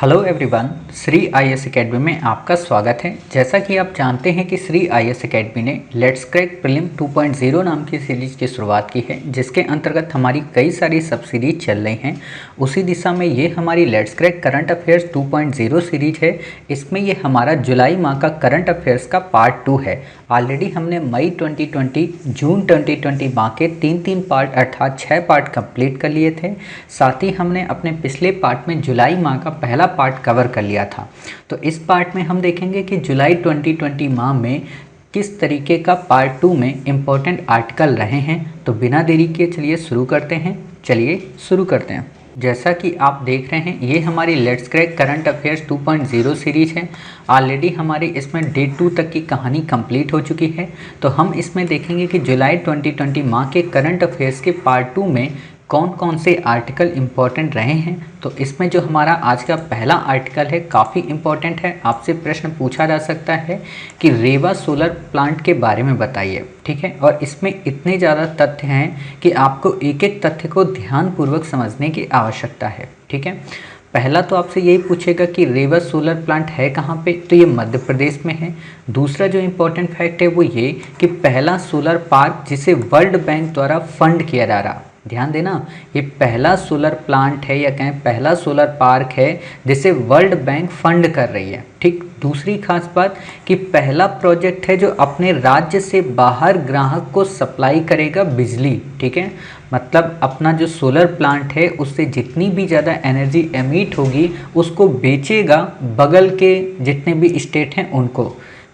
Hello everyone, Shri IAS academy में आपका स्वागत है। जैसा कि आप जानते हैं कि श्री आईएएस एकेडमी ने लेट्स क्रैक प्रीलिम 2.0 नाम की सीरीज की शुरुआत की है, जिसके अंतर्गत हमारी कई सारी सब सीरीज चल रही हैं। उसी दिशा में ये हमारी let's crack current affairs 2.0 series है। इसमें ये हमारा जुलाई माह का करंट अफेयर्स का पार्ट 2 है। ऑलरेडी हमने मई 2020, जून 2020 माह के 3 पार्ट अर्थात 6 पार्ट कंप्लीट कर लिए थे। साथ ही हमने अपने पिछले पार्ट में जुलाई माह का पहला पार्ट कवर कर लिया था। तो इस पार्ट में हम देखेंगे कि जुलाई 2020 माह में किस तरीके का पार्ट 2 में इम्पोर्टेंट आर्टिकल रहे हैं। तो बिना देरी के चलिए शुरू करते हैं। जैसा कि आप देख रहे हैं, ये हमारी let's crack current affairs 2.0 series है। ऑलरेडी हमारी इसमें डे 2 तक की कहानी कंप्लीट हो चुकी है। तो हम इसमें देखेंगे कि जुलाई 2020 माह के करंट अफेयर्स के पार्ट 2 में कौन कौन से आर्टिकल इम्पॉर्टेंट रहे हैं। तो इसमें जो हमारा आज का पहला आर्टिकल है काफ़ी इम्पॉर्टेंट है। आपसे प्रश्न पूछा जा सकता है कि रेवा सोलर प्लांट के बारे में बताइए, ठीक है। और इसमें इतने ज़्यादा तथ्य हैं कि आपको एक एक तथ्य को ध्यानपूर्वक समझने की आवश्यकता है, ठीक है। पहला तो आपसे यही पूछेगा कि रेवा सोलर प्लांट है कहाँ पे, तो ये मध्य प्रदेश में है। दूसरा जो इम्पोर्टेंट फैक्ट है वो ये कि पहला सोलर पार्क जिसे वर्ल्ड बैंक द्वारा फंड किया जा रहा, ध्यान देना, ये पहला सोलर प्लांट है या कहें पहला सोलर पार्क है जिसे वर्ल्ड बैंक फंड कर रही है, ठीक। दूसरी खास बात कि पहला प्रोजेक्ट है जो अपने राज्य से बाहर ग्राहक को सप्लाई करेगा बिजली, ठीक है। मतलब अपना जो सोलर प्लांट है उससे जितनी भी ज़्यादा एनर्जी एमिट होगी उसको बेचेगा बगल के जितने भी स्टेट हैं उनको।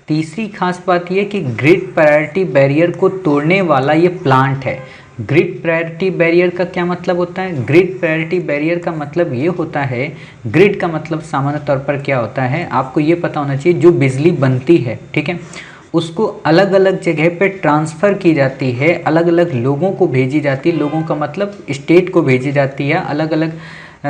तीसरी खास बात यह कि ग्रिड प्रायोरिटी बैरियर को तोड़ने वाला ये प्लांट है। ग्रिड प्रायोरिटी बैरियर का क्या मतलब होता है? ग्रिड प्रायोरिटी बैरियर का मतलब ये होता है, ग्रिड का मतलब सामान्य तौर पर क्या होता है आपको ये पता होना चाहिए, जो बिजली बनती है, ठीक है, उसको अलग अलग जगह पे ट्रांसफ़र की जाती है, अलग अलग लोगों को भेजी जाती है। लोगों का मतलब स्टेट को भेजी जाती है, अलग अलग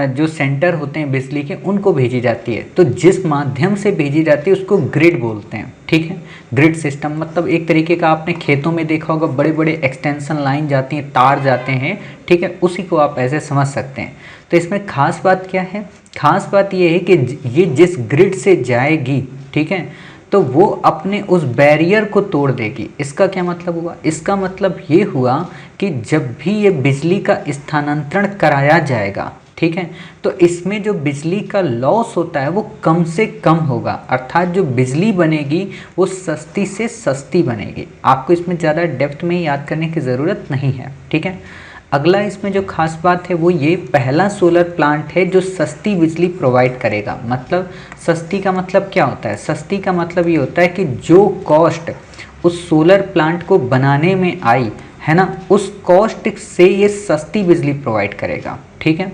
जो सेंटर होते हैं बिजली के उनको भेजी जाती है। तो जिस माध्यम से भेजी जाती है उसको ग्रिड बोलते हैं, ठीक है। ग्रिड सिस्टम मतलब एक तरीके का आपने खेतों में देखा होगा, बड़े बड़े एक्सटेंशन लाइन जाती हैं, तार जाते हैं, ठीक है, उसी को आप ऐसे समझ सकते हैं। तो इसमें खास बात क्या है? खास बात ये है कि ये जिस ग्रिड से जाएगी, ठीक है, तो वो अपने उस बैरियर को तोड़ देगी। इसका क्या मतलब हुआ? इसका मतलब ये हुआ कि जब भी ये बिजली का स्थानांतरण कराया जाएगा, ठीक है, तो इसमें जो बिजली का लॉस होता है वो कम से कम होगा, अर्थात जो बिजली बनेगी वो सस्ती से सस्ती बनेगी। आपको इसमें ज़्यादा डेप्थ में याद करने की ज़रूरत नहीं है, ठीक है। अगला इसमें जो खास बात है वो ये पहला सोलर प्लांट है जो सस्ती बिजली प्रोवाइड करेगा। मतलब सस्ती का मतलब क्या होता है? सस्ती का मतलब ये होता है कि जो कॉस्ट उस सोलर प्लांट को बनाने में आई है ना, उस कॉस्ट से ये सस्ती बिजली प्रोवाइड करेगा, ठीक है।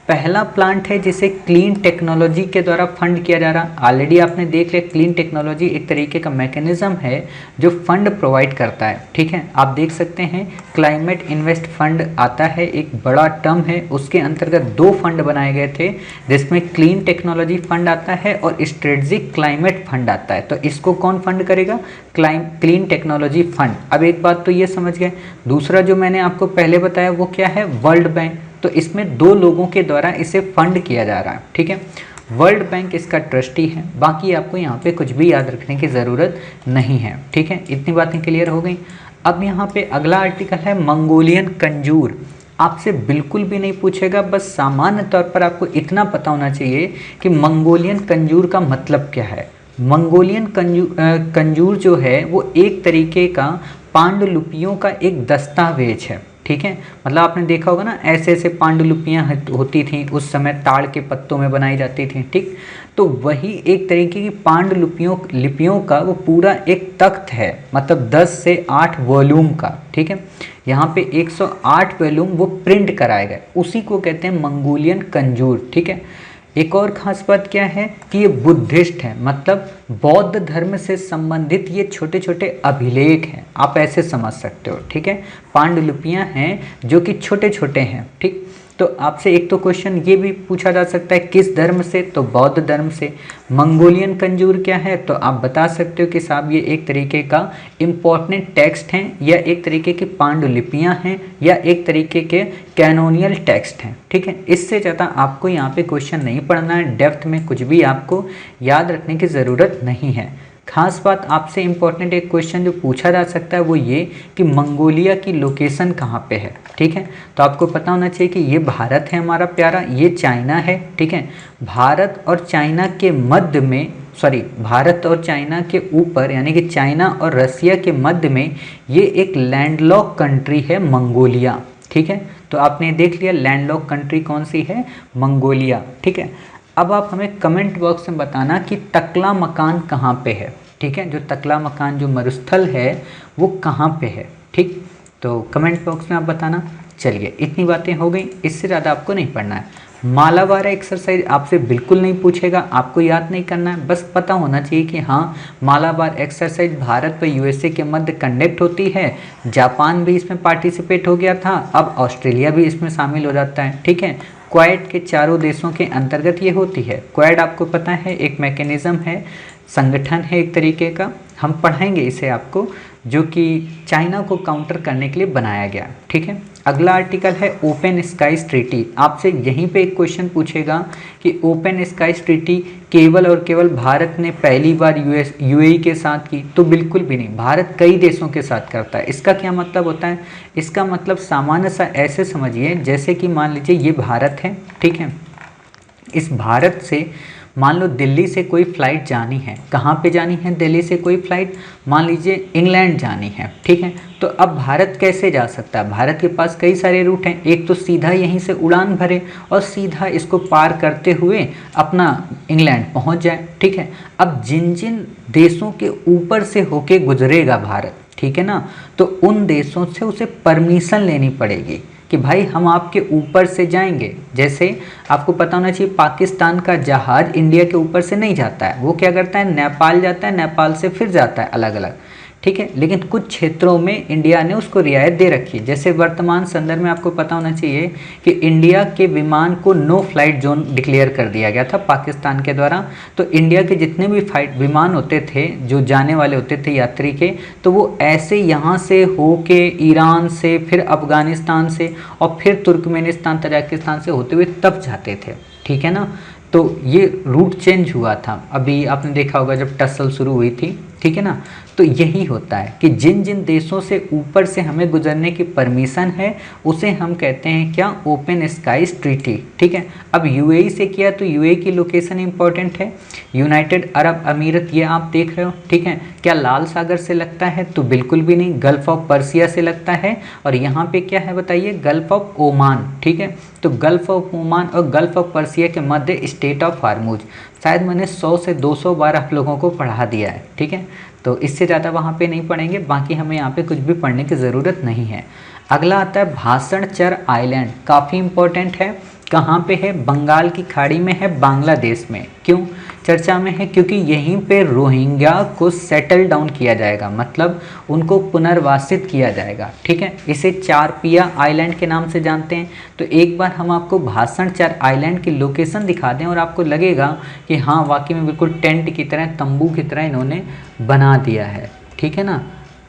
पहला प्लांट है जिसे क्लीन टेक्नोलॉजी के द्वारा फंड किया जा रहा। ऑलरेडी आपने देख लिया, क्लीन टेक्नोलॉजी एक तरीके का मैकेनिज्म है जो फंड प्रोवाइड करता है, ठीक है। आप देख सकते हैं क्लाइमेट इन्वेस्ट फंड आता है, एक बड़ा टर्म है, उसके अंतर्गत 2 फंड बनाए गए थे जिसमें क्लीन टेक्नोलॉजी फंड आता है और स्ट्रेटेजिक क्लाइमेट फंड आता है। तो इसको कौन फंड करेगा? Clean technology fund. अब एक बात तो ये समझ गए। दूसरा जो मैंने आपको पहले बताया वो क्या है? World bank. तो इसमें 2 लोगों के द्वारा इसे फंड किया जा रहा है, ठीक है। वर्ल्ड बैंक इसका ट्रस्टी है। बाकी आपको यहाँ पे कुछ भी याद रखने की ज़रूरत नहीं है, ठीक है। इतनी बातें क्लियर हो गई। अब यहाँ पे अगला आर्टिकल है मंगोलियन कंजूर। आपसे बिल्कुल भी नहीं पूछेगा, बस सामान्य तौर पर आपको इतना पता होना चाहिए कि मंगोलियन कंजूर का मतलब क्या है। मंगोलियन कंजूर जो है वो एक तरीके का पांडुलिपियों का एक दस्तावेज है, ठीक है। मतलब आपने देखा होगा ना, ऐसे ऐसे पांडुलिपियाँ होती थी उस समय, ताड़ के पत्तों में बनाई जाती थी, ठीक। तो वही एक तरीके की लिपियों का वो पूरा एक तख्त है, मतलब 10 से 8 वॉल्यूम का, ठीक है। यहाँ पे 108 वॉल्यूम वो प्रिंट कराए गए, उसी को कहते हैं मंगोलियन कंजूर, ठीक है। एक और ख़ास बात क्या है कि ये बुद्धिस्ट है, मतलब बौद्ध धर्म से संबंधित ये छोटे छोटे अभिलेख हैं, आप ऐसे समझ सकते हो, ठीक है। पांडुलिपियाँ हैं जो कि छोटे छोटे हैं, ठीक। तो आपसे एक तो क्वेश्चन ये भी पूछा जा सकता है किस धर्म से, तो बौद्ध धर्म से। मंगोलियन कंजूर क्या है, तो आप बता सकते हो कि साहब ये एक तरीके का इम्पोर्टेंट टेक्स्ट हैं, या एक तरीके की पांडुलिपियां हैं, या एक तरीके के कैनोनियल टेक्स्ट हैं। ठीक है, इससे ज़्यादा आपको यहाँ पे क्वेश्चन नहीं पढ़ना है, डेप्थ में कुछ भी आपको याद रखने की ज़रूरत नहीं है। खास बात आपसे इम्पोर्टेंट एक क्वेश्चन जो पूछा जा सकता है वो ये कि मंगोलिया की लोकेशन कहाँ पे है। ठीक है, तो आपको पता होना चाहिए कि ये भारत है हमारा प्यारा, ये चाइना है। ठीक है, भारत और चाइना के मध्य में, सॉरी, भारत और चाइना के ऊपर यानी कि चाइना और रसिया के मध्य में ये एक लैंडलॉक कंट्री है मंगोलिया। ठीक है, तो आपने देख लिया लैंडलॉक कंट्री कौन सी है, मंगोलिया। ठीक है, अब आप हमें कमेंट बॉक्स में बताना कि टकला मकान कहाँ पे है। ठीक है, जो टकला मकान जो मरुस्थल है वो कहाँ पे है। ठीक, तो कमेंट बॉक्स में आप बताना। चलिए, इतनी बातें हो गई, इससे ज़्यादा आपको नहीं पढ़ना है। मालाबार एक्सरसाइज आपसे बिल्कुल नहीं पूछेगा, आपको याद नहीं करना है, बस पता होना चाहिए कि हाँ मालाबार एक्सरसाइज भारत व यूएसए के मध्य कंडक्ट होती है। जापान भी इसमें पार्टिसिपेट हो गया था, अब ऑस्ट्रेलिया भी इसमें शामिल हो जाता है। ठीक है, क्वाड के चारों देशों के अंतर्गत ये होती है। क्वाड आपको पता है एक मैकेनिज्म है, संगठन है एक तरीके का, हम पढ़ाएंगे इसे आपको, जो कि चाइना को काउंटर करने के लिए बनाया गया। ठीक है, अगला आर्टिकल है ओपन स्काईज ट्रीटी। आपसे यहीं पे एक क्वेश्चन पूछेगा कि ओपन स्काईज ट्रीटी केवल और केवल भारत ने पहली बार यूएई के साथ की, तो बिल्कुल भी नहीं, भारत कई देशों के साथ करता है। इसका क्या मतलब होता है, इसका मतलब सामान्य सा ऐसे समझिए जैसे कि मान लीजिए ये भारत है। ठीक है, इस भारत से मान लो दिल्ली से कोई फ़्लाइट जानी है, कहाँ पे जानी है, दिल्ली से कोई फ़्लाइट मान लीजिए इंग्लैंड जानी है। ठीक है, तो अब भारत कैसे जा सकता है, भारत के पास कई सारे रूट हैं। एक तो सीधा यहीं से उड़ान भरे और सीधा इसको पार करते हुए अपना इंग्लैंड पहुंच जाए। ठीक है, अब जिन जिन देशों के ऊपर से होके गुजरेगा भारत, ठीक है ना, तो उन देशों से उसे परमिशन लेनी पड़ेगी कि भाई हम आपके ऊपर से जाएंगे। जैसे आपको पता होना चाहिए पाकिस्तान का जहाज़ इंडिया के ऊपर से नहीं जाता है, वो क्या करता है, नेपाल जाता है, नेपाल से फिर जाता है अलग अलग। ठीक है, लेकिन कुछ क्षेत्रों में इंडिया ने उसको रियायत दे रखी है। जैसे वर्तमान संदर्भ में आपको पता होना चाहिए कि इंडिया के विमान को नो फ्लाइट जोन डिक्लेयर कर दिया गया था पाकिस्तान के द्वारा। तो इंडिया के जितने भी विमान होते थे जो जाने वाले होते थे यात्री के, तो वो ऐसे यहाँ से होके ईरान से, फिर अफगानिस्तान से और फिर तुर्कमेनिस्तान तजाकिस्तान से होते हुए तब जाते थे। ठीक है ना, तो ये रूट चेंज हुआ था, अभी आपने देखा होगा जब टसल शुरू हुई थी। ठीक है ना, तो यही होता है कि जिन जिन देशों से ऊपर से हमें गुजरने की परमिशन है उसे हम कहते हैं क्या, ओपन स्काईज ट्रीटी। ठीक है, अब यूएई से किया तो यूएई की लोकेशन इंपॉर्टेंट है, यूनाइटेड अरब अमीरत, ये आप देख रहे हो। ठीक है, क्या लाल सागर से लगता है, तो बिल्कुल भी नहीं, गल्फ ऑफ पर्सिया से लगता है। और यहाँ पे क्या है बताइए, गल्फ ऑफ ओमान। ठीक है, तो गल्फ ऑफ ओमान और गल्फ ऑफ पर्सिया के मध्य स्टेट ऑफ हार्मूज। शायद मैंने 100 से 200 बार आप लोगों को पढ़ा दिया है। ठीक है, तो इससे ज़्यादा वहाँ पे नहीं पढ़ेंगे, बाकी हमें यहाँ पे कुछ भी पढ़ने की ज़रूरत नहीं है। अगला आता है भाषणचर आइलैंड, काफ़ी इम्पोर्टेंट है। कहाँ पे है, बंगाल की खाड़ी में है, बांग्लादेश में। क्यों चर्चा में है, क्योंकि यहीं पे रोहिंग्या को सेटल डाउन किया जाएगा, मतलब उनको पुनर्वासित किया जाएगा। ठीक है, इसे चारपिया आइलैंड के नाम से जानते हैं। तो एक बार हम आपको भाषणचर आइलैंड की लोकेशन दिखा दें और आपको लगेगा कि हाँ वाकई में बिल्कुल टेंट की तरह, तंबू की तरह इन्होंने बना दिया है। ठीक है ना,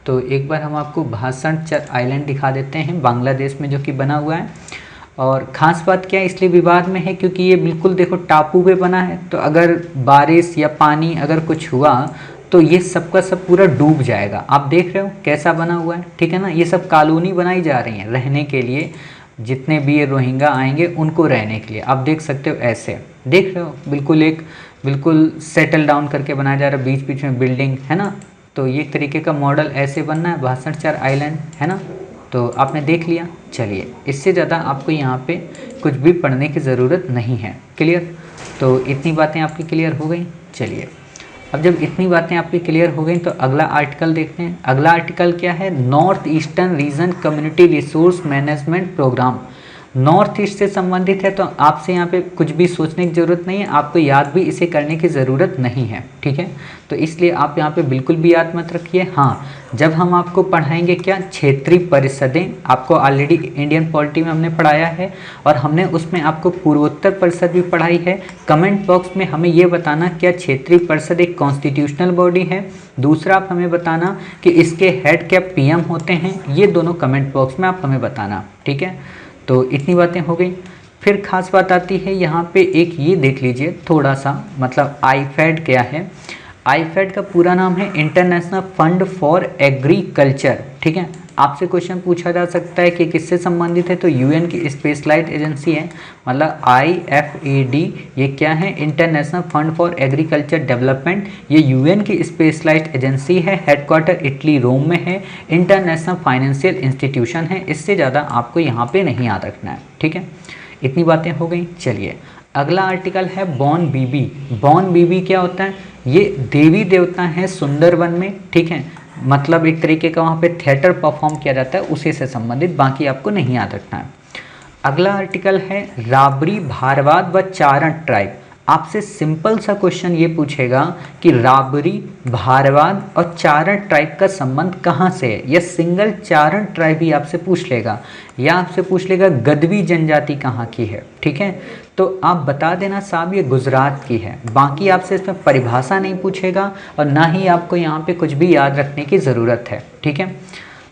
तो एक बार हम आपको भाषणचर आइलैंड दिखा देते हैं, बांग्लादेश में जो कि बना हुआ है। और ख़ास बात क्या है, इसलिए विवाद में है क्योंकि ये बिल्कुल देखो टापू पे बना है, तो अगर बारिश या पानी अगर कुछ हुआ तो ये सबका सब पूरा डूब जाएगा। आप देख रहे हो कैसा बना हुआ है। ठीक है ना, ये सब कॉलोनी बनाई जा रही हैं रहने के लिए, जितने भी ये रोहिंग्या आएंगे उनको रहने के लिए। आप देख सकते हो, ऐसे देख रहे हो, बिल्कुल एक बिल्कुल सेटल डाउन करके बनाया जा रहा है, बीच बीच में बिल्डिंग है ना। तो ये तरीके का मॉडल ऐसे बनना है, भाषणचर आइलैंड है ना। तो आपने देख लिया। चलिए, इससे ज़्यादा आपको यहाँ पे कुछ भी पढ़ने की ज़रूरत नहीं है। क्लियर, तो इतनी बातें आपकी क्लियर हो गई। चलिए, अब जब इतनी बातें आपकी क्लियर हो गई तो अगला आर्टिकल देखते हैं। अगला आर्टिकल क्या है, north eastern region community resource management program. North east से संबंधित है, तो आपसे यहाँ पे कुछ भी सोचने की ज़रूरत नहीं है, आपको याद भी इसे करने की ज़रूरत नहीं है, ठीक है। तो इसलिए आप यहाँ पे बिल्कुल भी याद मत रखिए। हाँ, जब हम आपको पढ़ाएंगे क्या, क्षेत्रीय परिषदें, आपको ऑलरेडी इंडियन पॉलिटी में हमने पढ़ाया है और हमने उसमें आपको पूर्वोत्तर परिषद भी पढ़ाई है। कमेंट बॉक्स में हमें ये बताना क्या क्षेत्रीय परिषद एक कॉन्स्टिट्यूशनल बॉडी है। दूसरा आप हमें बताना कि इसके हेड क्या पीएम होते हैं, ये दोनों कमेंट बॉक्स में आप हमें बताना, ठीक है। तो इतनी बातें हो गई। फिर खास बात आती है यहाँ पे एक ये देख लीजिए थोड़ा सा, मतलब आईफेड क्या है। आईफेड का पूरा नाम है इंटरनेशनल फंड फॉर एग्रीकल्चर, ठीक है। आपसे क्वेश्चन पूछा जा सकता है कि किससे संबंधित है, तो यूएन की स्पेशलाइज्ड एजेंसी है, मतलब आईएफएडी। ये क्या है, international fund for agriculture development. ये यूएन की स्पेशलाइज्ड एजेंसी है, हेडक्वार्टर इटली रोम में है, इंटरनेशनल फाइनेंशियल इंस्टीट्यूशन है। इससे ज़्यादा आपको यहाँ पे नहीं याद रखना है, ठीक है। इतनी बातें हो गई। चलिए अगला आर्टिकल है बॉन बीबी। बॉन बीबी क्या होता है, ये देवी देवता हैं सुंदरवन में, ठीक है। मतलब एक तरीके का वहाँ पे थिएटर परफॉर्म किया जाता है, उसी से संबंधित, बाकी आपको नहीं याद रखना है। अगला आर्टिकल है राबरी, भारवाद व चारण ट्राइब। आपसे सिंपल सा क्वेश्चन ये पूछेगा कि राबरी, भारवाद और चारण ट्राइब का संबंध कहाँ से है, या सिंगल चारण ट्राइब ही आपसे पूछ लेगा, या आपसे पूछ लेगा गदवी जनजाति कहाँ की है, ठीक है। तो आप बता देना साहब ये गुजरात की है। बाकी आपसे इसमें परिभाषा नहीं पूछेगा और ना ही आपको यहाँ पे कुछ भी याद रखने की ज़रूरत है, ठीक है।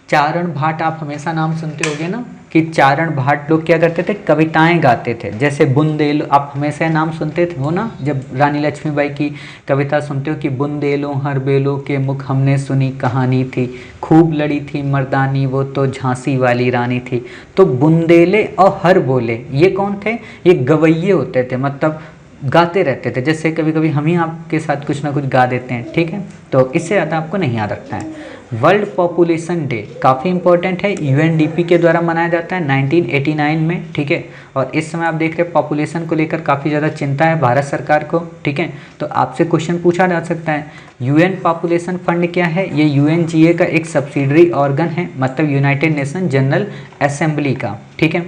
चारण भाट आप हमेशा नाम सुनते होंगे ना, कि चारण भाट लोग क्या करते थे, कविताएं गाते थे। जैसे बुंदेलो, आप हमेशा नाम सुनते थे हो ना, जब रानी लक्ष्मीबाई की कविता सुनते हो कि बुंदेलो हर बेलो के मुख हमने सुनी कहानी थी, खूब लड़ी थी मर्दानी वो तो झांसी वाली रानी थी। तो बुंदेले और हर बोले ये कौन थे, ये गवैये होते थे, मतलब गाते रहते थे। जैसे कभी कभी हम ही आपके साथ कुछ ना कुछ गा देते हैं, ठीक है। तो इससे ज़्यादा आपको नहीं याद रखना है। वर्ल्ड पॉपुलेशन डे काफ़ी इंपॉर्टेंट है, यूएनडीपी के द्वारा मनाया जाता है 1989 में, ठीक है। और इस समय आप देख रहे हैं पॉपुलेशन को लेकर काफ़ी ज़्यादा चिंता है भारत सरकार को, ठीक है। तो आपसे क्वेश्चन पूछा जा सकता है यूएन पॉपुलेशन फंड क्या है, ये यूएनजीए का एक सब्सिडरी ऑर्गन है, मतलब यूनाइटेड नेशन जनरल असेंबली का, ठीक है।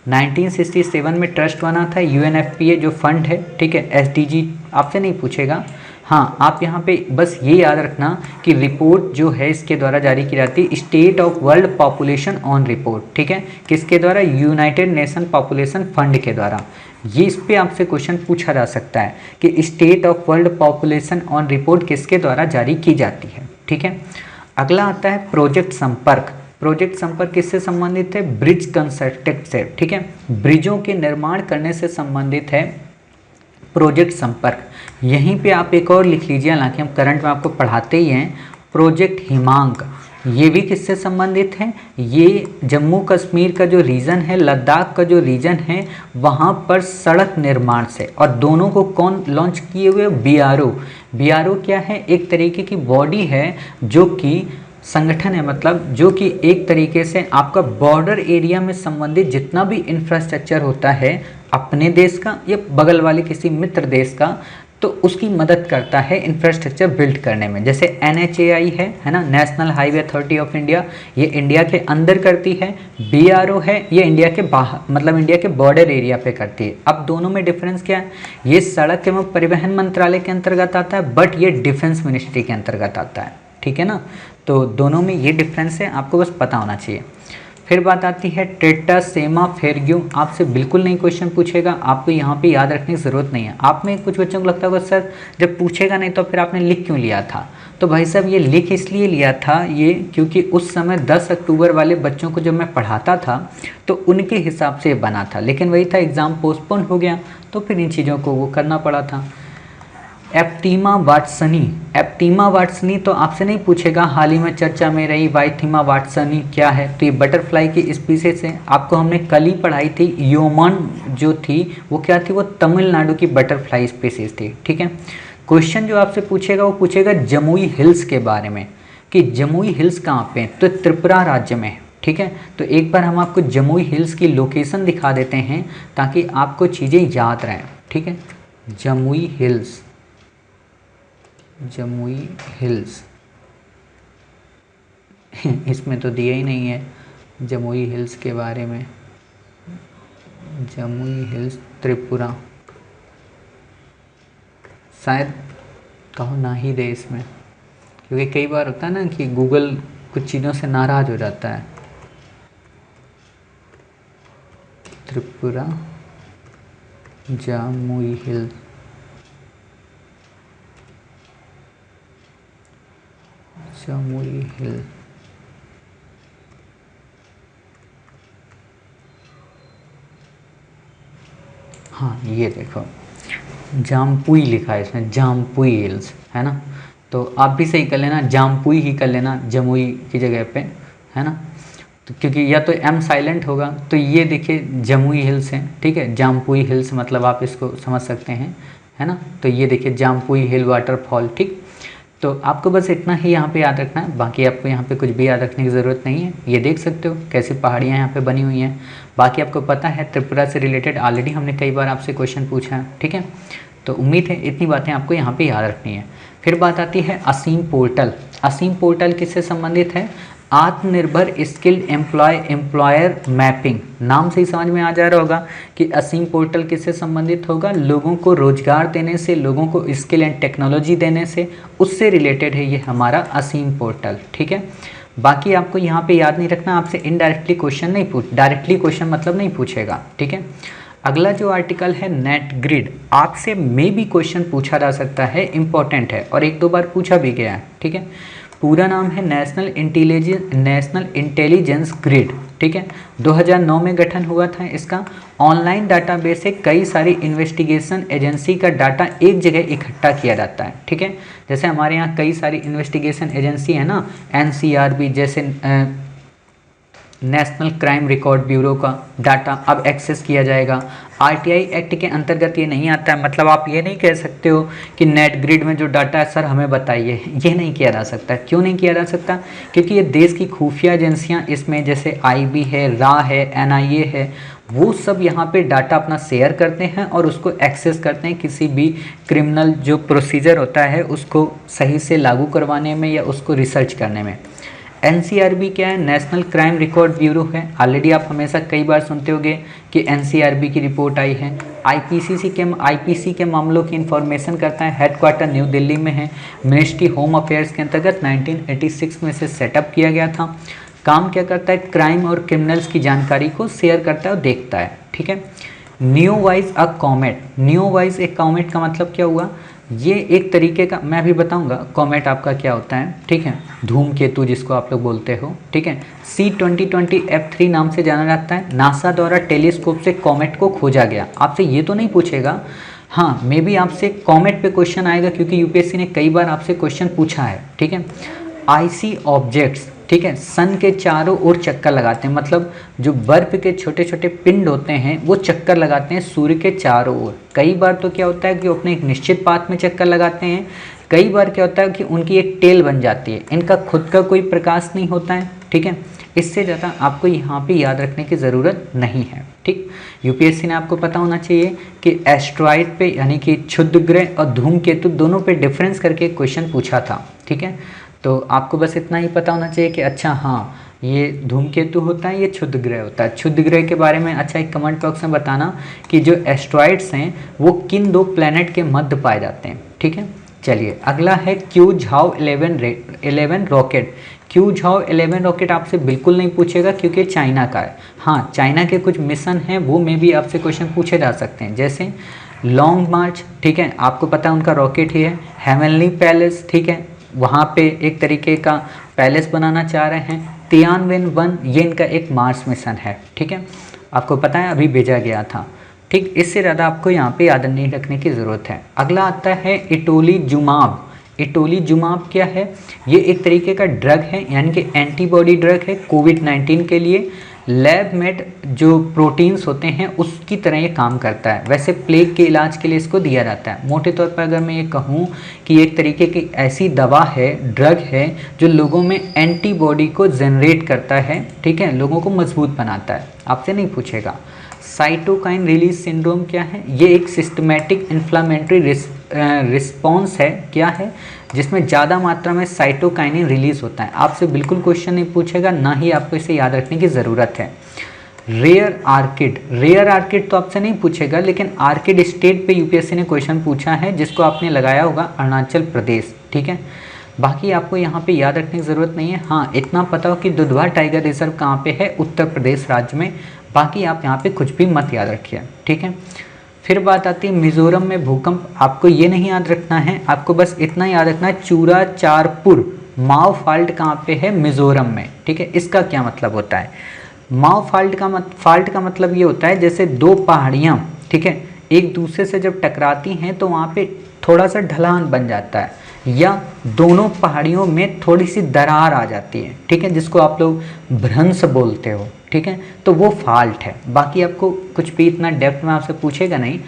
1967 में ट्रस्ट बना था यूएनएफपीए जो फंड है, ठीक है। एसडीजी आपसे नहीं पूछेगा। हाँ, आप यहाँ पे बस ये याद रखना कि रिपोर्ट जो है इसके द्वारा जारी की जाती है, state of world population on report, ठीक है। किसके द्वारा, यूनाइटेड नेशन पॉपुलेशन फंड के द्वारा। ये इस पे आपसे क्वेश्चन पूछा जा सकता है कि state of world population on report किसके द्वारा जारी की जाती है, ठीक है। अगला आता है प्रोजेक्ट संपर्क। प्रोजेक्ट संपर्क किससे संबंधित है, ब्रिज कंस्ट्रक्ट से, ठीक है। ब्रिजों के निर्माण करने से संबंधित है प्रोजेक्ट संपर्क। यहीं पे आप एक और लिख लीजिए, हालांकि हम करंट में आपको पढ़ाते ही हैं, प्रोजेक्ट हिमांक। ये भी किससे संबंधित है, ये जम्मू कश्मीर का जो रीजन है, लद्दाख का जो रीजन है, वहाँ पर सड़क निर्माण से। और दोनों को कौन लॉन्च किए हुए, बीआरओ। बीआरओ क्या है, एक तरीके की बॉडी है जो कि संगठन है, मतलब जो कि एक तरीके से आपका बॉर्डर एरिया में संबंधित जितना भी इंफ्रास्ट्रक्चर होता है अपने देश का या बगल वाले किसी मित्र देश का, तो उसकी मदद करता है इंफ्रास्ट्रक्चर बिल्ड करने में। जैसे NHAI है ना, national highway authority of India, ये इंडिया के अंदर करती है। BRO है, ये इंडिया के बाहर, मतलब इंडिया के बॉर्डर एरिया पे करती है। अब दोनों में डिफरेंस क्या है, ये सड़क एवं परिवहन मंत्रालय के अंतर्गत आता है, बट ये डिफेंस मिनिस्ट्री के अंतर्गत आता है, ठीक है ना। तो दोनों में ये डिफरेंस है, आपको बस पता होना चाहिए। फिर बात आती है ट्रेटासेमा फेरग्यू। आपसे बिल्कुल नहीं क्वेश्चन पूछेगा, आपको यहाँ पे याद रखने की ज़रूरत नहीं है। आप में कुछ बच्चों को लगता होगा सर जब पूछेगा नहीं तो फिर आपने लिख क्यों लिया था, तो भाई साहब ये लिख इसलिए लिया था ये, क्योंकि उस समय 10 अक्टूबर वाले बच्चों को जब मैं पढ़ाता था तो उनके हिसाब से बना था, लेकिन वही था एग्ज़ाम पोस्टपोन हो गया तो फिर इन चीज़ों को वो करना पड़ा था। एप्टीमा वाटसनी। एप्टीमा वाटसनी तो आपसे नहीं पूछेगा, हाल ही में चर्चा में रही वाइथीमा वाटसनी क्या है, तो ये बटरफ्लाई की स्पीसीज है। आपको हमने कल ही पढ़ाई थी, योमन जो थी वो क्या थी, वो तमिलनाडु की बटरफ्लाई स्पीसीज थी, ठीक है। क्वेश्चन जो आपसे पूछेगा वो पूछेगा जमुई हिल्स के बारे में, कि जमुई हिल्स कहाँ पे, तो त्रिपुरा राज्य में, ठीक है। तो एक बार हम आपको जमुई हिल्स की लोकेशन दिखा देते हैं ताकि आपको चीज़ें याद रहें, ठीक है। जमुई हिल्स, जमुई हिल्स इसमें तो दिया ही नहीं है जमुई हिल्स के बारे में। जमुई हिल्स त्रिपुरा, शायद कहो ना ही दे इसमें, क्योंकि कई बार होता है ना कि गूगल कुछ चीज़ों से नाराज़ हो जाता है। त्रिपुरा जमुई हिल्स, जमुई हिल, हाँ ये देखो जामपुई लिखा है इसमें, जामपुई हिल्स है ना, तो आप भी सही कर लेना, जामपुई ही कर लेना जमुई की जगह पे, है ना। तो क्योंकि या तो एम साइलेंट होगा, तो ये देखिए जमुई हिल्स हैं, ठीक है, जामपुई हिल्स मतलब आप इसको समझ सकते हैं, है ना। तो ये देखिए जामपुई हिल वाटरफॉल, ठीक। तो आपको बस इतना ही यहाँ पे याद रखना है, बाकी आपको यहाँ पे कुछ भी याद रखने की ज़रूरत नहीं है। ये देख सकते हो कैसी पहाड़ियाँ यहाँ पे बनी हुई हैं। बाकी आपको पता है त्रिपुरा से रिलेटेड ऑलरेडी हमने कई बार आपसे क्वेश्चन पूछा है, ठीक है। तो उम्मीद है इतनी बातें आपको यहाँ पे याद रखनी है। फिर बात आती है असीम पोर्टल। असीम पोर्टल किससे संबंधित है? आत्मनिर्भर स्किल्ड एम्प्लॉयर मैपिंग, नाम से ही समझ में आ जा रहा होगा कि असीम पोर्टल किससे संबंधित होगा, लोगों को रोजगार देने से, लोगों को स्किल एंड टेक्नोलॉजी देने से, उससे रिलेटेड है ये हमारा असीम पोर्टल, ठीक है। बाकी आपको यहाँ पे याद नहीं रखना, आपसे इनडायरेक्टली क्वेश्चन नहीं पूछ, डायरेक्टली क्वेश्चन मतलब नहीं पूछेगा, ठीक है। अगला जो आर्टिकल है नेट ग्रिड, आपसे मे भी क्वेश्चन पूछा जा सकता है, इंपॉर्टेंट है और एक दो बार पूछा भी गया है, ठीक है। पूरा नाम है नेशनल इंटेलिजेंस ग्रिड, ठीक है। 2009 में गठन हुआ था इसका। ऑनलाइन डाटाबेस से कई सारी इन्वेस्टिगेशन एजेंसी का डाटा एक जगह इकट्ठा किया जाता है, ठीक है। जैसे हमारे यहाँ कई सारी इन्वेस्टिगेशन एजेंसी है ना, NCRB जैसे नेशनल क्राइम रिकॉर्ड ब्यूरो का डाटा अब एक्सेस किया जाएगा। RTI एक्ट के अंतर्गत ये नहीं आता है, मतलब आप ये नहीं कह सकते हो कि नेट ग्रिड में जो डाटा है सर हमें बताइए, ये नहीं किया जा सकता। क्यों नहीं किया जा सकता? क्योंकि ये देश की खुफिया एजेंसियां इसमें जैसे IB है, RA है, NIA है, वो सब यहाँ पे डाटा अपना शेयर करते हैं और उसको एक्सेस करते हैं किसी भी क्रिमिनल जो प्रोसीजर होता है उसको सही से लागू करवाने में या उसको रिसर्च करने में। NCRB क्या है? नेशनल क्राइम रिकॉर्ड ब्यूरो है। ऑलरेडी आप हमेशा कई बार सुनते होंगे कि NCRB की रिपोर्ट आई है। IPC के मामलों की इन्फॉर्मेशन करता है, हेडक्वार्टर न्यू दिल्ली में है, मिनिस्ट्री होम अफेयर्स के अंतर्गत 1986 में से सेटअप किया गया था। काम क्या करता है? क्राइम और क्रिमिनल्स की जानकारी को शेयर करता है और देखता है, ठीक है। न्यूवाइज अ कॉमेट, न्यूवाइज एक कॉमेट का मतलब क्या हुआ? ये एक तरीके का, मैं अभी बताऊंगा कॉमेट आपका क्या होता है, ठीक है। धूमकेतु जिसको आप लोग बोलते हो, ठीक है। C2020 F3 नाम से जाना जाता है। नासा द्वारा टेलीस्कोप से कॉमेट को खोजा गया। आपसे ये तो नहीं पूछेगा, हाँ मे बी आपसे कॉमेट पे क्वेश्चन आएगा क्योंकि UPSC ने कई बार आपसे क्वेश्चन पूछा है, ठीक है। आईसी ऑब्जेक्ट्स, ठीक है, सन के चारों ओर चक्कर लगाते हैं, मतलब जो बर्फ के छोटे छोटे पिंड होते हैं वो चक्कर लगाते हैं सूर्य के चारों ओर। कई बार तो क्या होता है कि अपने एक निश्चित पाथ में चक्कर लगाते हैं, कई बार क्या होता है कि उनकी एक टेल बन जाती है, इनका खुद का कोई प्रकाश नहीं होता है, ठीक है। इससे ज़्यादा आपको यहाँ पे याद रखने की ज़रूरत नहीं है, ठीक। UPSC ने आपको पता होना चाहिए कि एस्ट्रॉइड पे यानी कि क्षुद्र ग्रह और धूमकेतु दोनों पे डिफरेंस करके क्वेश्चन पूछा था, ठीक है। तो आपको बस इतना ही पता होना चाहिए कि अच्छा हाँ ये धूमकेतु होता है, ये क्षुद्र ग्रह होता है। क्षुद्र ग्रह के बारे में अच्छा एक कमेंट बॉक्स में बताना कि जो एस्ट्रॉइड्स हैं वो किन दो प्लैनेट के मध्य पाए जाते हैं, ठीक है। चलिए अगला है Q Zhao 11 rocket. Q Zhao 11 rocket आपसे बिल्कुल नहीं पूछेगा क्योंकि चाइना का है। हाँ चाइना के कुछ मिशन हैं वो में भी आपसे क्वेश्चन पूछे जा सकते हैं, जैसे लॉन्ग मार्च, ठीक है, आपको पता है उनका रॉकेट ही है। हेवनली पैलेस, ठीक है, वहाँ पे एक तरीके का पैलेस बनाना चाह रहे हैं। तियानवेन-1 ये इनका एक मार्स मिशन है, ठीक है, आपको पता है अभी भेजा गया था, ठीक। इससे ज़्यादा आपको यहाँ पे याद नहीं रखने की ज़रूरत है। अगला आता है इटोलीजुमाब। इटोलीजुमाब क्या है? ये एक तरीके का ड्रग है, यानी कि एंटीबॉडी ड्रग है कोविड-19 के लिए। लैब मेड जो प्रोटीन्स होते हैं उसकी तरह ये काम करता है। वैसे प्लेग के इलाज के लिए इसको दिया जाता है। मोटे तौर पर अगर मैं ये कहूँ कि एक तरीके की ऐसी दवा है, ड्रग है जो लोगों में एंटीबॉडी को जनरेट करता है, ठीक है, लोगों को मजबूत बनाता है। आपसे नहीं पूछेगा। साइटोकाइन रिलीज सिंड्रोम क्या है? ये एक सिस्टमैटिक इन्फ्लामेटरी रिस्पॉन्स है, क्या है, जिसमें ज़्यादा मात्रा में साइटोकाइनिन रिलीज होता है। आपसे बिल्कुल क्वेश्चन नहीं पूछेगा, ना ही आपको इसे याद रखने की ज़रूरत है। रेयर आर्किड तो आपसे नहीं पूछेगा, लेकिन आर्किड स्टेट पे यूपीएससी ने क्वेश्चन पूछा है जिसको आपने लगाया होगा अरुणाचल प्रदेश, ठीक है। बाकी आपको यहाँ पे याद रखने की ज़रूरत नहीं है। हाँ, इतना पता हो कि दुधवा टाइगर रिजर्व कहाँ पे है, उत्तर प्रदेश राज्य में। बाकी आप यहाँ पे कुछ भी मत याद रखिए, ठीक है। फिर बात आती है मिजोरम में भूकंप। आपको ये नहीं याद रखना है, आपको बस इतना याद रखना है, चूराचारपुर माओ फाल्ट कहाँ पे है, मिजोरम में, ठीक है। इसका क्या मतलब होता है, माओ फाल्ट का मतलब ये होता है जैसे दो पहाड़ियाँ, ठीक है, एक दूसरे से जब टकराती हैं तो वहाँ पे थोड़ा सा ढलान बन जाता है, या दोनों पहाड़ियों में थोड़ी सी दरार आ जाती है, ठीक है, जिसको आप लोग भ्रंश बोलते हो, ठीक है। तो वो फाल्ट है। बाकी आपको कुछ भी इतना डेप्थ में आपसे पूछेगा नहीं,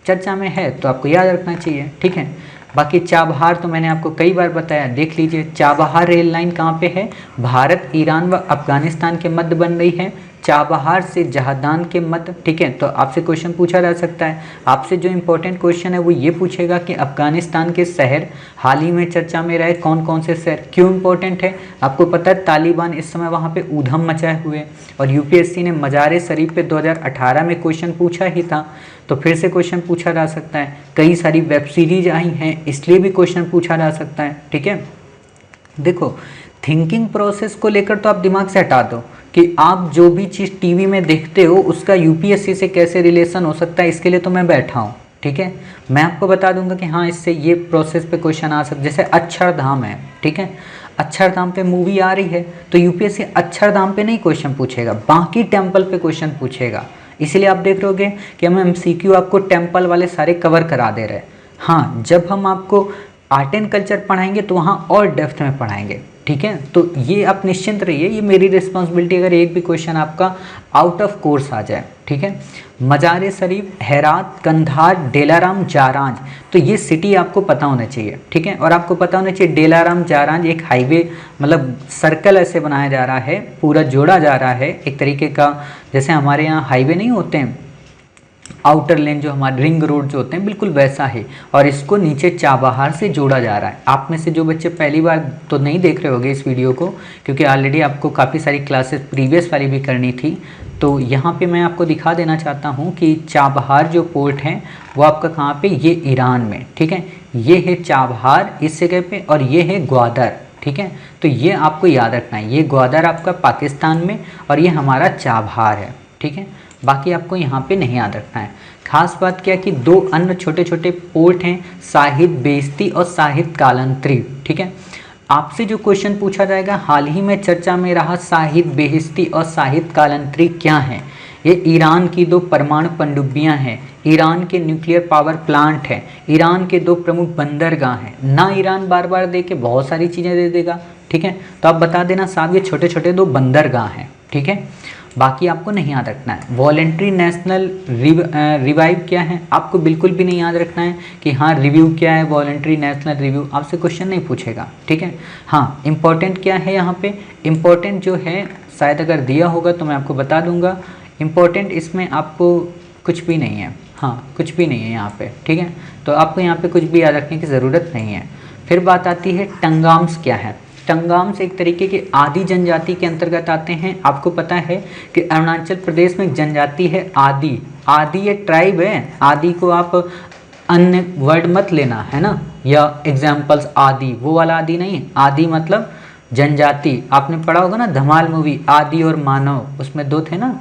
चर्चा में है तो आपको याद रखना चाहिए, ठीक है। बाकी चाबहार तो मैंने आपको कई बार बताया, देख लीजिए। चाबहार रेल लाइन कहाँ पे है, भारत, ईरान व अफगानिस्तान के मध्य बन रही है, चाबहार से जहादान के मध्य, ठीक है। तो आपसे क्वेश्चन पूछा जा सकता है। आपसे जो इंपॉर्टेंट क्वेश्चन है वो ये पूछेगा कि अफगानिस्तान के शहर हाल ही में चर्चा में रहे कौन कौन से शहर, क्यों इंपॉर्टेंट है। आपको पता है तालिबान इस समय वहाँ पे ऊधम मचाए हुए, और यूपीएससी ने मज़ार शरीफ पे 2018 में क्वेश्चन पूछा ही था, तो फिर से क्वेश्चन पूछा जा सकता है। कई सारी वेब सीरीज आई हैं, इसलिए भी क्वेश्चन पूछा जा सकता है, ठीक है। देखो, थिंकिंग प्रोसेस को लेकर तो आप दिमाग से हटा दो कि आप जो भी चीज़ टीवी में देखते हो उसका यूपीएससी से कैसे रिलेशन हो सकता है, इसके लिए तो मैं बैठा हूँ, ठीक है। मैं आपको बता दूंगा कि हाँ, इससे ये प्रोसेस पे क्वेश्चन आ सकता है। जैसे अक्षरधाम है, ठीक है, अक्षरधाम पे मूवी आ रही है तो यूपीएससी अक्षरधाम पे नहीं क्वेश्चन पूछेगा, बाकी टेम्पल पे क्वेश्चन पूछेगा। इसीलिए आप देख रहे होगे कि हम एमसीक्यू आपको टेम्पल वाले सारे कवर करा दे रहे हैं। हाँ, जब हम आपको आर्ट एंड कल्चर पढ़ाएंगे तो वहाँ और डेप्थ में पढ़ाएंगे, ठीक है। तो ये आप निश्चिंत रहिए, ये मेरी रिस्पॉन्सिबिलिटी अगर एक भी क्वेश्चन आपका आउट ऑफ कोर्स आ जाए, ठीक है। मज़ार शरीफ, हेरात, कंधार, डेलाराम, जारांज, तो ये सिटी आपको पता होना चाहिए, ठीक है। और आपको पता होना चाहिए डेलाराम जारांज एक हाईवे, मतलब सर्कल ऐसे बनाया जा रहा है, पूरा जोड़ा जा रहा है एक तरीके का, जैसे हमारे यहाँ हाईवे नहीं होते हैं, आउटर लेन जो हमारे रिंग रोड जो होते हैं, बिल्कुल वैसा है। और इसको नीचे चाबहार से जोड़ा जा रहा है। आप में से जो बच्चे पहली बार तो नहीं देख रहे होंगे इस वीडियो को, क्योंकि ऑलरेडी आपको काफ़ी सारी क्लासेस प्रीवियस वाली भी करनी थी, तो यहाँ पे मैं आपको दिखा देना चाहता हूँ कि चाबहार जो पोर्ट है वो आपका कहाँ पे, ये ईरान में, ठीक है। ये है चाबहार इस जगह पे, और ये है ग्वादर, ठीक है। तो ये आपको याद रखना है, ये ग्वादर आपका पाकिस्तान में और ये हमारा चाबहार है, ठीक है। बाकी आपको यहाँ पे नहीं याद रखना है। खास बात क्या कि दो अन्य छोटे छोटे पोर्ट हैं, शाहिद बेइज्जती और शाहिद कालंत्री, ठीक है। आपसे जो क्वेश्चन पूछा जाएगा, हाल ही में चर्चा में रहा शाहिद बेइज्जती और शाहिद कालंत्री क्या है, ये ईरान की दो परमाणु पनडुब्बियाँ हैं, ईरान के न्यूक्लियर पावर प्लांट है, ईरान के दो प्रमुख बंदरगाह हैं ना। ईरान बार बार दे के बहुत सारी चीज़ें दे देगा, ठीक है। तो आप बता देना साहब ये छोटे छोटे दो बंदरगाह हैं, ठीक है। बाकी आपको नहीं याद रखना है। वॉलेंट्री नेशनल रिवाइव क्या है, आपको बिल्कुल भी नहीं याद रखना है कि हाँ रिव्यू क्या है, वॉलेंट्री नेशनल रिव्यू आपसे क्वेश्चन नहीं पूछेगा, ठीक है। हाँ, इम्पॉर्टेंट क्या है यहाँ पे, इम्पॉर्टेंट जो है शायद अगर दिया होगा तो मैं आपको बता दूंगा। इम्पॉर्टेंट इसमें आपको कुछ भी नहीं है, हाँ कुछ भी नहीं है यहाँ पे, ठीक है। तो आपको यहाँ पे कुछ भी याद रखने की ज़रूरत नहीं है। फिर बात आती है टंगाम्स क्या है। टंगाम्स एक तरीके की आदि जनजाति के अंतर्गत आते हैं। आपको पता है कि अरुणाचल प्रदेश में एक जनजाति है आदि, आदि ये ट्राइब है। आदि को आप अन्य वर्ड मत लेना, है ना, या एग्जाम्पल्स आदि, वो वाला आदि नहीं, आदि मतलब जनजाति। आपने पढ़ा होगा ना धमाल मूवी, आदि और मानव, उसमें दो थे ना,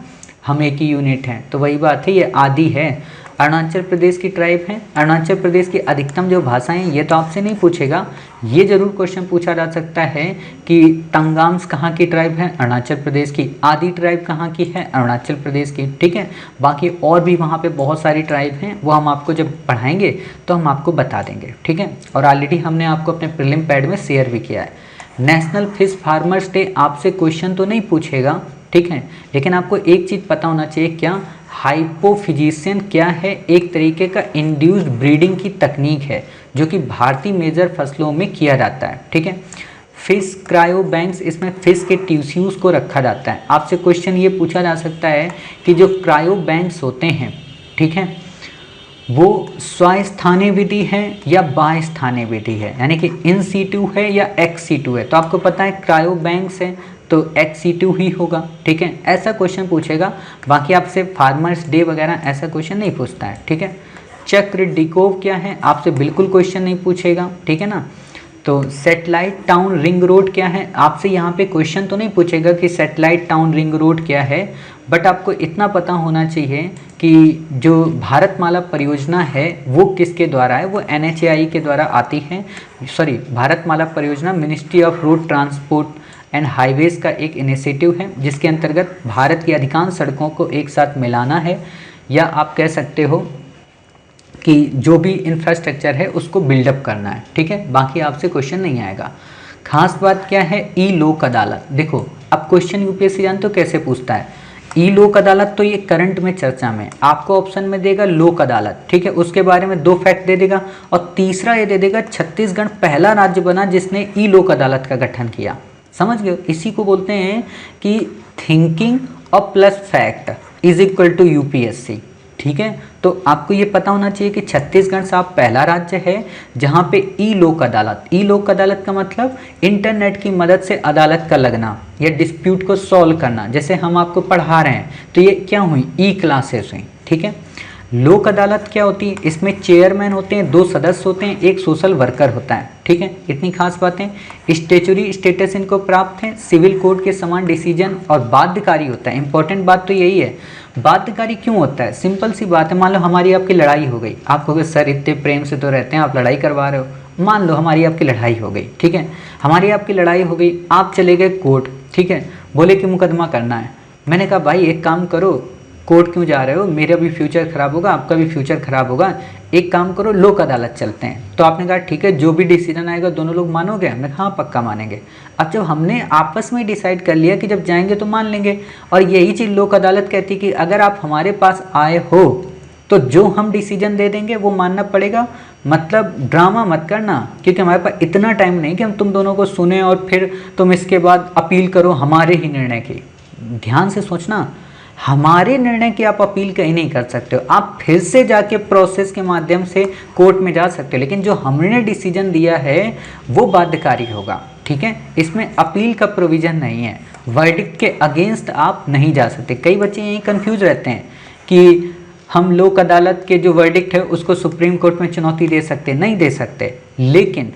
हम एक ही यूनिट हैं, तो वही बात है, ये आदि है। अरुणाचल प्रदेश की ट्राइब है। अरुणाचल प्रदेश की अधिकतम जो भाषाएं, ये तो आपसे नहीं पूछेगा, ये जरूर क्वेश्चन पूछा जा सकता है कि टंगाम्स कहाँ की ट्राइब है, अरुणाचल प्रदेश की। आदि ट्राइब कहाँ की है, अरुणाचल प्रदेश की, ठीक है। बाकी और भी वहाँ पे बहुत सारी ट्राइब हैं, वो हम आपको जब पढ़ाएंगे तो हम आपको बता देंगे, ठीक है। और ऑलरेडी हमने आपको अपने प्रीलिम पैड में शेयर भी किया है। नेशनल फिश फार्मर्स डे आपसे क्वेश्चन तो नहीं पूछेगा, ठीक है, लेकिन आपको एक चीज़ पता होना चाहिए, क्या, हाइपोफिजिशियन क्या है, एक तरीके का इंड्यूस्ड ब्रीडिंग की तकनीक है जो कि भारतीय मेजर फसलों में किया जाता है, ठीक है। फिश क्रायो बैंक्स, इसमें फिश के टिश्यूज को रखा जाता है। आपसे क्वेश्चन ये पूछा जा सकता है कि जो क्रायो बैंक्स होते हैं, ठीक है, वो स्वास्थानीय विधि है या बाह्यस्थानीय विधि है, यानी कि इन सीटू है या एक्स सीटू है। तो आपको पता है क्रायो बैंक्स है, तो HC2 ही होगा, ठीक है, ऐसा क्वेश्चन पूछेगा। बाकी आपसे फार्मर्स डे वगैरह ऐसा क्वेश्चन नहीं पूछता है, ठीक है। चक्रडीकोव क्या है, आपसे बिल्कुल क्वेश्चन नहीं पूछेगा, ठीक है ना। तो सैटेलाइट टाउन रिंग रोड क्या है, आपसे यहाँ पे क्वेश्चन तो नहीं पूछेगा कि सैटेलाइट टाउन रिंग रोड क्या है, बट आपको इतना पता होना चाहिए कि जो भारतमाला परियोजना है वो किसके द्वारा है, वो NHAI के द्वारा आती है। सॉरी, भारतमाला परियोजना ministry of road transport and highways का एक इनिशिएटिव है, जिसके अंतर्गत भारत की अधिकांश सड़कों को एक साथ मिलाना है, या आप कह सकते हो कि जो भी इंफ्रास्ट्रक्चर है उसको बिल्डअप करना है, ठीक है। बाकी आपसे क्वेश्चन नहीं आएगा। खास बात क्या है, ई लोक अदालत। देखो अब क्वेश्चन यूपीएससी जानते हो कैसे पूछता है, ई लोक अदालत, तो ये करंट में चर्चा में आपको ऑप्शन में देगा लोक अदालत, ठीक है, उसके बारे में 2 फैक्ट दे देगा, और तीसरा ये दे देगा छत्तीसगढ़ पहला राज्य बना जिसने ई लोक अदालत का गठन किया। समझ गए, इसी को बोलते हैं कि थिंकिंग और plus fact is equal to UPSC, ठीक है। तो आपको ये पता होना चाहिए कि छत्तीसगढ़ साहब पहला राज्य है जहाँ पे ई लोक अदालत, ई लोक अदालत का मतलब इंटरनेट की मदद से अदालत का लगना या डिस्प्यूट को सॉल्व करना। जैसे हम आपको पढ़ा रहे हैं तो ये क्या हुई, ई क्लासेस हुई, ठीक है। लोक अदालत क्या होती है, इसमें चेयरमैन होते हैं, 2 सदस्य होते हैं, एक सोशल वर्कर होता है, ठीक है। इतनी खास बातें। स्टेचुरी स्टेटस इनको प्राप्त है, सिविल कोड के समान डिसीजन और बाध्यकारी होता है। इंपॉर्टेंट बात तो यही है, बाध्यकारी क्यों होता है, सिंपल सी बात है। मान लो हमारी आपकी लड़ाई हो गई, आप कहोगे सर इतने प्रेम से तो रहते हैं, आप लड़ाई करवा रहे हो। मान लो हमारी आपकी लड़ाई हो गई, ठीक है, हमारी आपकी लड़ाई हो गई, आप चले गए कोर्ट, ठीक है, बोले कि मुकदमा करना है। मैंने कहा भाई एक काम करो, कोर्ट क्यों जा रहे हो, मेरा भी फ्यूचर खराब होगा, आपका भी फ्यूचर खराब होगा, एक काम करो लोक अदालत चलते हैं। तो आपने कहा ठीक है, जो भी डिसीजन आएगा दोनों लोग मानोगे, हमने कहा हाँ पक्का मानेंगे। अब जब हमने आपस में डिसाइड कर लिया कि जब जाएंगे तो मान लेंगे, और यही चीज़ लोक अदालत कहती कि अगर आप हमारे पास आए हो तो जो हम डिसीजन दे देंगे वो मानना पड़ेगा। मतलब ड्रामा मत करना, क्योंकि हमारे पास इतना टाइम नहीं कि हम तुम दोनों को सुने और फिर तुम इसके बाद अपील करो हमारे ही निर्णय की। ध्यान से सोचना, हमारे निर्णय की आप अपील कहीं नहीं कर सकते हो, आप फिर से जाके प्रोसेस के माध्यम से कोर्ट में जा सकते हो, लेकिन जो हमने डिसीजन दिया है वो बाध्यकारी होगा, ठीक है। इसमें अपील का प्रोविज़न नहीं है, वर्डिक्ट के अगेंस्ट आप नहीं जा सकते। कई बच्चे यही कंफ्यूज रहते हैं कि हम लोक अदालत के जो वर्डिक्ट है उसको सुप्रीम कोर्ट में चुनौती दे सकते, नहीं दे सकते। लेकिन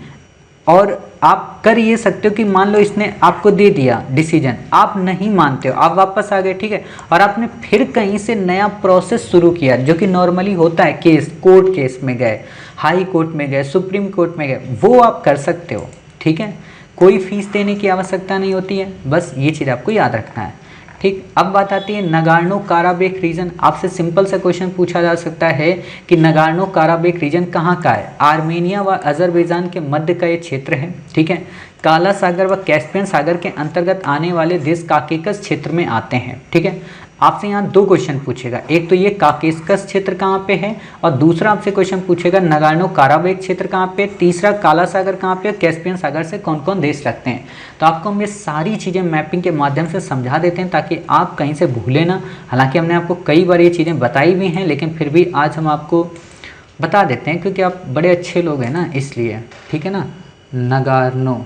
और आप कर ये सकते हो कि मान लो इसने आपको दे दिया डिसीजन, आप नहीं मानते हो, आप वापस आ गए, ठीक है, और आपने फिर कहीं से नया प्रोसेस शुरू किया, जो कि नॉर्मली होता है, केस कोर्ट केस में गए, हाई कोर्ट में गए, सुप्रीम कोर्ट में गए, वो आप कर सकते हो, ठीक है। कोई फीस देने की आवश्यकता नहीं होती है, बस ये चीज़ आपको याद रखना है, ठीक। अब बात आती है नगार्नो काराबेक रीजन। आपसे सिंपल सा क्वेश्चन पूछा जा सकता है कि नगार्नो काराबेक रीजन कहाँ का है। आर्मेनिया व अजरबैजान के मध्य का ये क्षेत्र है, ठीक है। काला सागर व कैस्पियन सागर के अंतर्गत आने वाले देश काकेकस क्षेत्र में आते हैं, ठीक है। आपसे यहाँ 2 क्वेश्चन पूछेगा, एक तो ये काकेकस क्षेत्र कहाँ पे है, और दूसरा आपसे क्वेश्चन पूछेगा नगार्नो काराबेक क्षेत्र कहाँ पे, तीसरा काला सागर कहाँ पे, कैस्पियन सागर से कौन कौन देश लगते हैं। तो आपको हम ये सारी चीज़ें मैपिंग के माध्यम से समझा देते हैं ताकि आप कहीं से भूलें ना। हालांकि हमने आपको कई बार ये चीज़ें बताई भी हैं, लेकिन फिर भी आज हम आपको बता देते हैं क्योंकि आप बड़े अच्छे लोग हैं ना, इसलिए, ठीक है ना। नगार्नो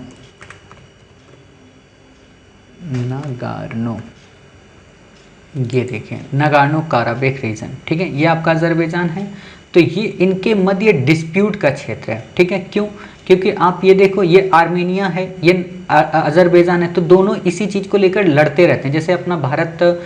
ये देखें, नगार्नो काराबेक रीजन, ठीक है, ये आपका अजरबैजान है। तो ये इनके मध्य डिस्प्यूट का क्षेत्र है, ठीक है। क्यों, क्योंकि आप ये देखो, ये आर्मेनिया है, ये अजरबैजान है, तो दोनों इसी चीज़ को लेकर लड़ते रहते हैं। जैसे अपना भारत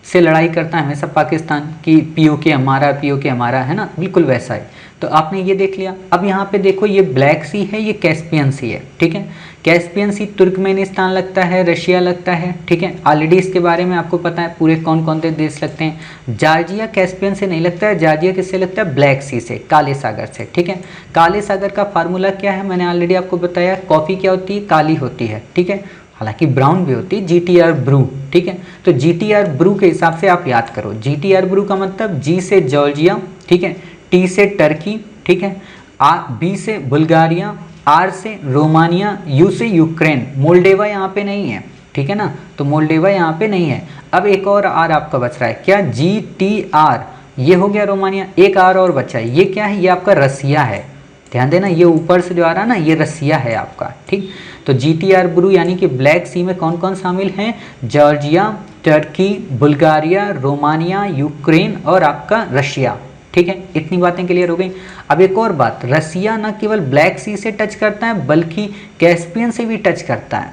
से लड़ाई करता है हमेशा पाकिस्तान की, पीओके हमारा, पीओके हमारा, है ना, बिल्कुल वैसा है। तो आपने ये देख लिया। अब यहाँ पे देखो, ये ब्लैक सी है, ये कैस्पियन सी है, ठीक है। कैस्पियन सी तुर्कमेनिस्तान लगता है, रशिया लगता है, ठीक है। ऑलरेडी इसके बारे में आपको पता है पूरे कौन कौन से देश लगते हैं। जॉर्जिया कैस्पियन से नहीं लगता है, जॉर्जिया किससे लगता है, ब्लैक सी से, काले सागर से, ठीक है। काले सागर का फार्मूला क्या है, मैंने ऑलरेडी आपको बताया, कॉफ़ी क्या होती है, काली होती है, ठीक है, हालांकि ब्राउन भी होती है, GTR ब्रू, ठीक है। तो GTR ब्रू के हिसाब से आप याद करो, GTR ब्रू का मतलब G से जॉर्जिया, ठीक है, T से टर्की, ठीक है, B से बुल्गारिया, R से रोमानिया, U से यूक्रेन। मोल्डेवा यहाँ पे नहीं है, ठीक है ना, तो मोल्डेवा यहाँ पे नहीं है। अब एक और R आपका बच रहा है, क्या, GTR, ये हो गया रोमानिया, एक R और बचा है, ये क्या है, ये आपका रसिया है, ध्यान देना, ये ऊपर से जो आ रहा है ना ये रसिया है आपका, ठीक। तो GTR ब्रू यानी कि ब्लैक सी में कौन कौन शामिल हैं? Georgia, Turkey, Bulgaria, Romania, Ukraine और आपका रशिया, ठीक है। इतनी बातें क्लियर हो गई। अब एक और बात, रसिया न केवल ब्लैक सी से टच करता है बल्कि कैस्पियन से भी टच करता है,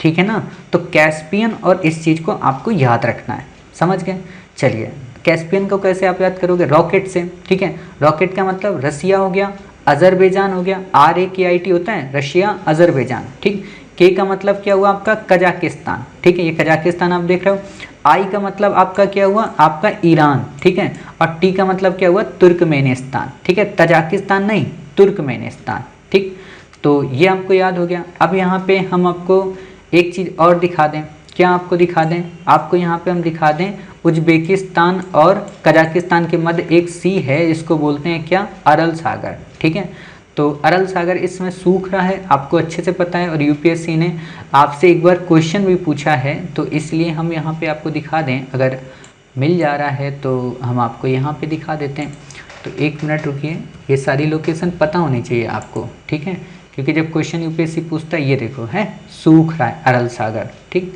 ठीक है ना। तो कैस्पियन और इस चीज़ को आपको याद रखना है, समझ गए। चलिए, कैस्पियन को कैसे आप याद करोगे? रॉकेट से, ठीक है। रॉकेट का मतलब रसिया हो गया, अजरबैजान हो गया, RAKIT होता है, रशिया अजरबैजान, ठीक। के का मतलब क्या हुआ आपका? कजाकिस्तान, ठीक है, ये कजाकिस्तान आप देख रहे हो। आई का मतलब आपका क्या हुआ? आपका ईरान, ठीक है। और टी का मतलब क्या हुआ? तुर्कमेनिस्तान, ठीक है, तजाकिस्तान नहीं, तुर्कमेनिस्तान, ठीक। तो ये आपको याद हो गया। अब यहाँ पे हम आपको एक चीज़ और दिखा दें, क्या आपको दिखा दें? आपको यहाँ पे हम दिखा दें उज्बेकिस्तान और कजाकिस्तान के मध्य एक सी है, इसको बोलते हैं क्या? अरल सागर, ठीक है। तो अरल सागर इसमें सूख रहा है, आपको अच्छे से पता है, और यूपीएससी ने आपसे एक बार क्वेश्चन भी पूछा है, तो इसलिए हम यहाँ पे आपको दिखा दें, अगर मिल जा रहा है तो हम आपको यहाँ पे दिखा देते हैं। तो एक मिनट रुकिए, ये सारी लोकेशन पता होनी चाहिए आपको, ठीक है, क्योंकि जब क्वेश्चन यूपीएससी पूछता है, ये देखो है सूख रहा है अरल सागर, ठीक।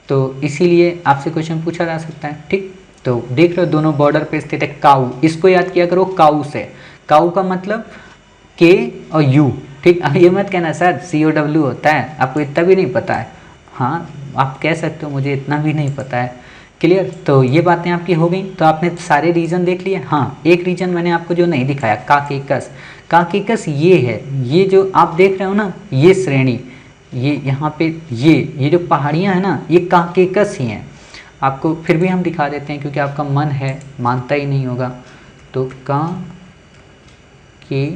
तो इसीलिए आपसे क्वेश्चन पूछा जा सकता है, ठीक। तो देख रहे हो दोनों बॉर्डर पे स्थित है। काऊ, इसको याद किया करो, काऊ से। काऊ का मतलब के और यू, ठीक। अब ये मत कहना सर COW होता है, आपको इतना भी नहीं पता है। हाँ, आप कह सकते हो मुझे इतना भी नहीं पता है, क्लियर। तो ये बातें आपकी हो गई। तो आपने सारे रीजन देख लिए। हाँ, एक रीजन मैंने आपको जो नहीं दिखाया, काकेकस। काकेकस ये है, ये जो आप देख रहे हो ना, ये श्रेणी, ये यहाँ पे ये जो पहाड़ियाँ हैं ना, ये काकेकस ही हैं। आपको फिर भी हम दिखा देते हैं क्योंकि आपका मन है, मानता ही नहीं होगा। तो के,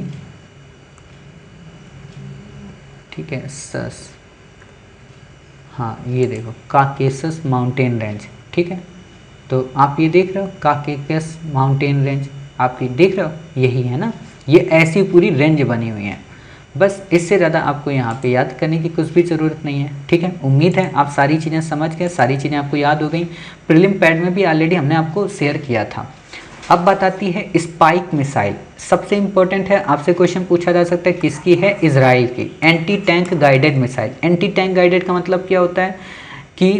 ठीक है, सस, हाँ ये देखो काकेशस माउंटेन रेंज, ठीक है। तो आप ये देख रहे हो काकेशस माउंटेन रेंज, आप ये देख रहे हो, यही है ना, ये ऐसी पूरी रेंज बनी हुई है। बस इससे ज़्यादा आपको यहाँ पे याद करने की कुछ भी ज़रूरत नहीं है, ठीक है। उम्मीद है आप सारी चीज़ें समझ गए, सारी चीज़ें आपको याद हो गई। प्रीलिम पैड में भी ऑलरेडी हमने आपको शेयर किया था। अब बात आती है स्पाइक मिसाइल, सबसे इम्पोर्टेंट है, आपसे क्वेश्चन पूछा जा सकता है किसकी है? इजराइल की anti tank guided missile. Anti tank guided का मतलब क्या होता है कि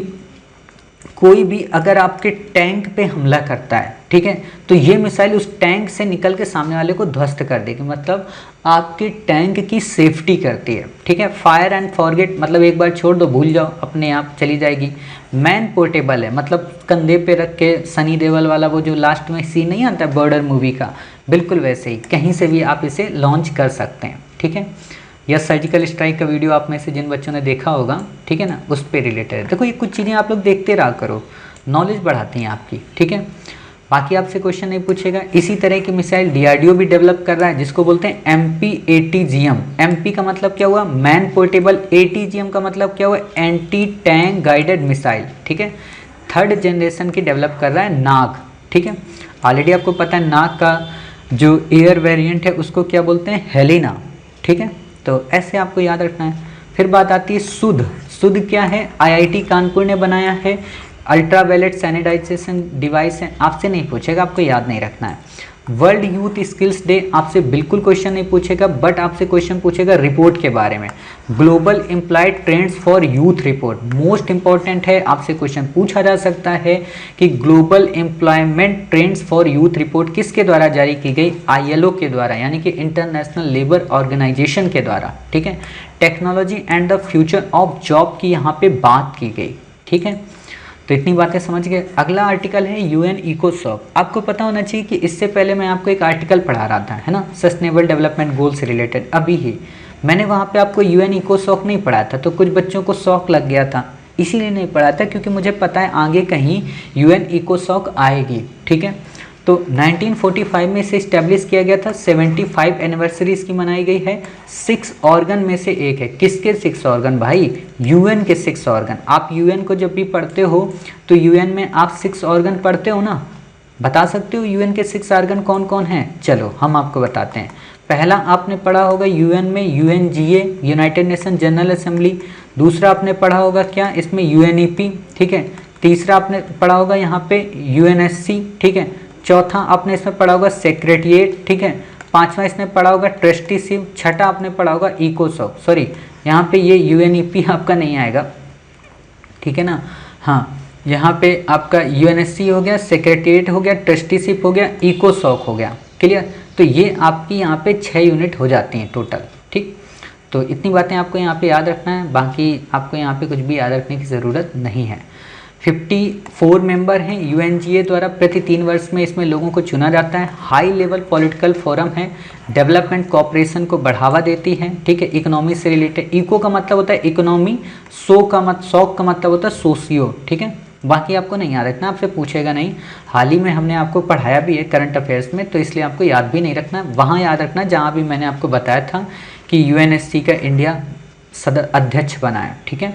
कोई भी अगर आपके टैंक पे हमला करता है, ठीक है, तो ये मिसाइल उस टैंक से निकल के सामने वाले को ध्वस्त कर देगी, मतलब आपके टैंक की सेफ्टी करती है, ठीक है। फायर एंड फॉरगेट मतलब एक बार छोड़ दो, भूल जाओ, अपने आप चली जाएगी। मैन पोर्टेबल है, मतलब कंधे पे रख के सनी देओल वाला वो जो लास्ट में सीन नहीं आता बॉर्डर मूवी का, बिल्कुल वैसे ही कहीं से भी आप इसे लॉन्च कर सकते हैं, ठीक है। या सर्जिकल स्ट्राइक का वीडियो आप में से जिन बच्चों ने देखा होगा, ठीक है ना, उस पर रिलेटेड है। देखो ये कुछ चीज़ें आप लोग देखते रहा करो, नॉलेज बढ़ाती हैं आपकी, ठीक है। बाकी आपसे क्वेश्चन नहीं पूछेगा। इसी तरह की मिसाइल DRDO भी डेवलप कर रहा है, जिसको बोलते हैं MPATGM। MP का मतलब क्या हुआ? Man portable. ATGM का मतलब क्या हुआ? एंटी टैंक गाइडेड मिसाइल, ठीक है। थर्ड जनरेशन की डेवलप कर रहा है नाग, ठीक है। ऑलरेडी आपको पता है नाग का जो एयर वेरिएंट है उसको क्या बोलते हैं? हेलिना, ठीक है। तो ऐसे आपको याद रखना है। फिर बात आती है सुध। सुध क्या है? IIT कानपुर ने बनाया है, अल्ट्रावायलेट सैनिटाइजेशन डिवाइस है। आपसे नहीं पूछेगा, आपको याद नहीं रखना है। वर्ल्ड यूथ स्किल्स डे आपसे बिल्कुल क्वेश्चन नहीं पूछेगा, बट आपसे क्वेश्चन पूछेगा रिपोर्ट के बारे में। Global employed trends for youth report most important है, आपसे क्वेश्चन पूछा जा सकता है कि global employment trends for youth report किसके द्वारा जारी की गई? ILO के द्वारा, यानी कि इंटरनेशनल लेबर ऑर्गेनाइजेशन के द्वारा, ठीक है। Technology and the future of job की यहाँ पे बात की गई, ठीक है। तो इतनी बातें समझ गए। अगला आर्टिकल है UN इकोसॉक। आपको पता होना चाहिए कि इससे पहले मैं आपको एक आर्टिकल पढ़ा रहा था, है ना, सस्टेनेबल डेवलपमेंट गोल से रिलेटेड। अभी ही मैंने वहाँ पे आपको UN इकोसॉक नहीं पढ़ाया था, तो कुछ बच्चों को शौक लग गया था, इसीलिए नहीं पढ़ा था, क्योंकि मुझे पता है आगे कहीं UN इकोसॉक आएगी, ठीक है। तो 1945 में इसे इस्टेब्लिश किया गया था, 75 एनिवर्सरी इसकी मनाई गई है। 6 ऑर्गन में से एक है। किसके 6 ऑर्गन भाई? UN के 6 ऑर्गन। आप UN को जब भी पढ़ते हो तो UN में आप 6 ऑर्गन पढ़ते हो ना, बता सकते हो UN के 6 ऑर्गन कौन कौन हैं? चलो हम आपको बताते हैं। पहला आपने पढ़ा होगा UN में UNGA, United nation general assembly. दूसरा आपने पढ़ा होगा क्या इसमें? UNEP, ठीक है। तीसरा आपने पढ़ा होगा यहाँ पे UNSC, ठीक है। चौथा आपने इसमें पढ़ा होगा सेक्रेटरिएट, ठीक है। पांचवा इसमें पढ़ा होगा ट्रस्टीशिप, छठा आपने पढ़ा होगा इकोसॉक, सॉरी यहाँ पे ये यूएनईपी आपका नहीं आएगा, ठीक है ना। हाँ, यहाँ पे आपका यूएनएससी हो गया, सेक्रेटेरिएट हो गया, ट्रस्टीशिप हो गया, इकोसॉक हो गया, क्लियर। तो ये आपकी यहाँ पे 6 यूनिट हो जाती हैं टोटल, ठीक। तो इतनी बातें आपको यहाँ पे याद रखना है, बाकी आपको यहाँ पे कुछ भी याद रखने की ज़रूरत नहीं है। 54 मेंबर हैं यूएनजीए द्वारा, प्रति 3 वर्ष में इसमें लोगों को चुना जाता है। हाई लेवल पॉलिटिकल फोरम है, डेवलपमेंट कोऑपरेशन को बढ़ावा देती है, ठीक है। इकोनॉमी से रिलेटेड, इको का मतलब होता है इकोनॉमी, सॉक का मतलब होता है सोशियो, ठीक है। बाकी आपको नहीं याद रखना, आपसे पूछेगा नहीं। हाल ही में हमने आपको पढ़ाया भी है करंट अफेयर्स में, तो इसलिए आपको याद भी नहीं रखना, वहाँ याद रखना जहाँ भी मैंने आपको बताया था कि यूएनएससी का इंडिया अध्यक्ष बना है, ठीक है।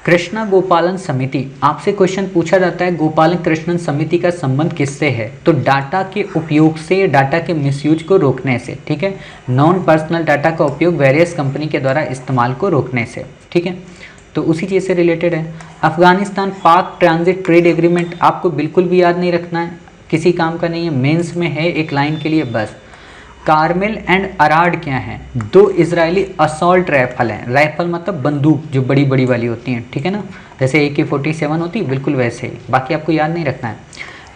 कृष्णा गोपालन समिति, आपसे क्वेश्चन पूछा जाता है गोपालन कृष्णन समिति का संबंध किससे है, तो डाटा के उपयोग से, डाटा के मिसयूज को रोकने से, ठीक है। नॉन पर्सनल डाटा का उपयोग वेरियस कंपनी के द्वारा इस्तेमाल को रोकने से, ठीक है। तो उसी चीज़ से रिलेटेड है। अफगानिस्तान पाक ट्रांजिट ट्रेड एग्रीमेंट आपको बिल्कुल भी याद नहीं रखना है, किसी काम का नहीं है, मेंस में है एक लाइन के लिए बस। कार्मेल एंड अराड क्या है, 2 इजरायली असॉल्ट राइफल हैं, राइफल मतलब बंदूक जो बड़ी बड़ी वाली होती हैं, ठीक है ना, जैसे AK-47 होती है बिल्कुल वैसे ही, बाकी आपको याद नहीं रखना है।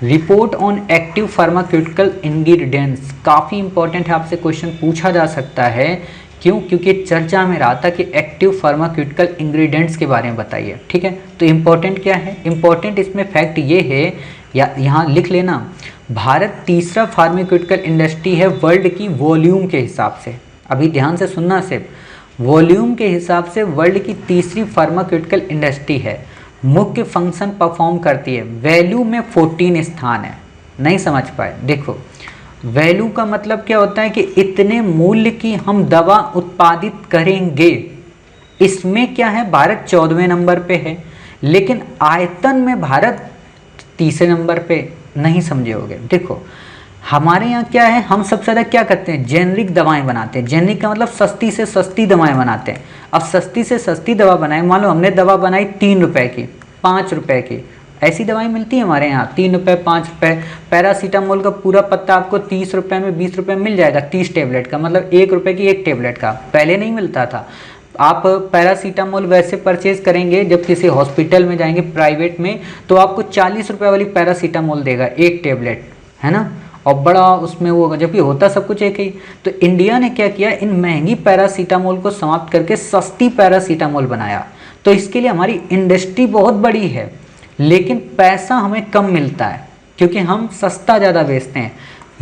Report on active pharmaceutical ingredients काफ़ी इंपॉर्टेंट है, आपसे क्वेश्चन पूछा जा सकता है, क्यों, क्योंकि चर्चा में रहा था कि एक्टिव फार्मास्यूटिकल इंग्रेडिएंट्स के बारे में बताइए, ठीक है। तो इम्पोर्टेंट क्या है, इम्पोर्टेंट इसमें फैक्ट ये है, या यहाँ लिख लेना, भारत तीसरा फार्मास्यूटिकल इंडस्ट्री है वर्ल्ड की वॉल्यूम के हिसाब से, अभी ध्यान से सुनना, सिर्फ वॉल्यूम के हिसाब से वर्ल्ड की तीसरी फार्मास्यूटिकल इंडस्ट्री है। मुख्य फंक्शन परफॉर्म करती है, वैल्यू में 14 स्थान है, नहीं समझ पाए, देखो वैल्यू का मतलब क्या होता है कि इतने मूल्य की हम दवा उत्पादित करेंगे, इसमें क्या है भारत 14वें नंबर पे है, लेकिन आयतन में भारत तीसरे नंबर पे, नहीं समझे होगे। देखो हमारे यहाँ क्या है, हम सबसे ज़्यादा क्या करते हैं, जेनरिक दवाएं बनाते हैं, जेनरिक का मतलब सस्ती से सस्ती दवाएं बनाते हैं। अब सस्ती से सस्ती दवा बनाए, मान लो हमने दवा बनाई 3 रुपए की, 5 रुपए की, ऐसी दवाएं मिलती है हमारे यहाँ 3 रुपये 5 रुपये। पैरासीटामोल का पूरा पत्ता आपको 30 रुपये में 20 रुपये मिल जाएगा, 30 टेबलेट का, मतलब 1 रुपये की 1 टेबलेट का, पहले नहीं मिलता था। आप पैरासीटामोल वैसे परचेज करेंगे जब किसी हॉस्पिटल में जाएंगे प्राइवेट में, तो आपको 40 रुपये वाली पैरासीटामोल देगा 1 टेबलेट, है ना, और बड़ा उसमें वो होगा, जबकि होता सब कुछ एक ही। तो इंडिया ने क्या किया, इन महंगी पैरासीटामोल को समाप्त करके सस्ती पैरासीटामोल बनाया। तो इसके लिए हमारी इंडस्ट्री बहुत बड़ी है, लेकिन पैसा हमें कम मिलता है क्योंकि हम सस्ता ज़्यादा बेचते हैं।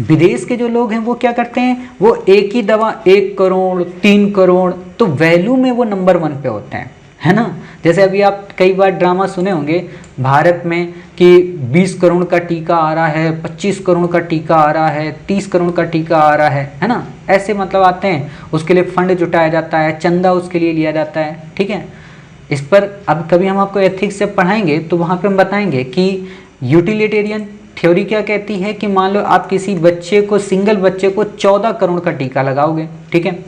विदेश के जो लोग हैं वो क्या करते हैं, वो एक ही दवा 1 करोड़ 3 करोड़, तो वैल्यू में वो नंबर 1 पे होते हैं, है ना। जैसे अभी आप कई बार ड्रामा सुने होंगे भारत में कि 20 करोड़ का टीका आ रहा है, 25 करोड़ का टीका आ रहा है, 30 करोड़ का टीका आ रहा है ना, ऐसे मतलब आते हैं, उसके लिए फंड जुटाया जाता है, चंदा उसके लिए लिया जाता है, ठीक है। इस पर अब कभी हम आपको एथिक्स से पढ़ाएंगे तो वहाँ पे हम बताएंगे कि यूटिलिटेरियन थ्योरी क्या कहती है कि मान लो आप किसी बच्चे को, सिंगल बच्चे को 14 करोड़ का टीका लगाओगे, ठीक है,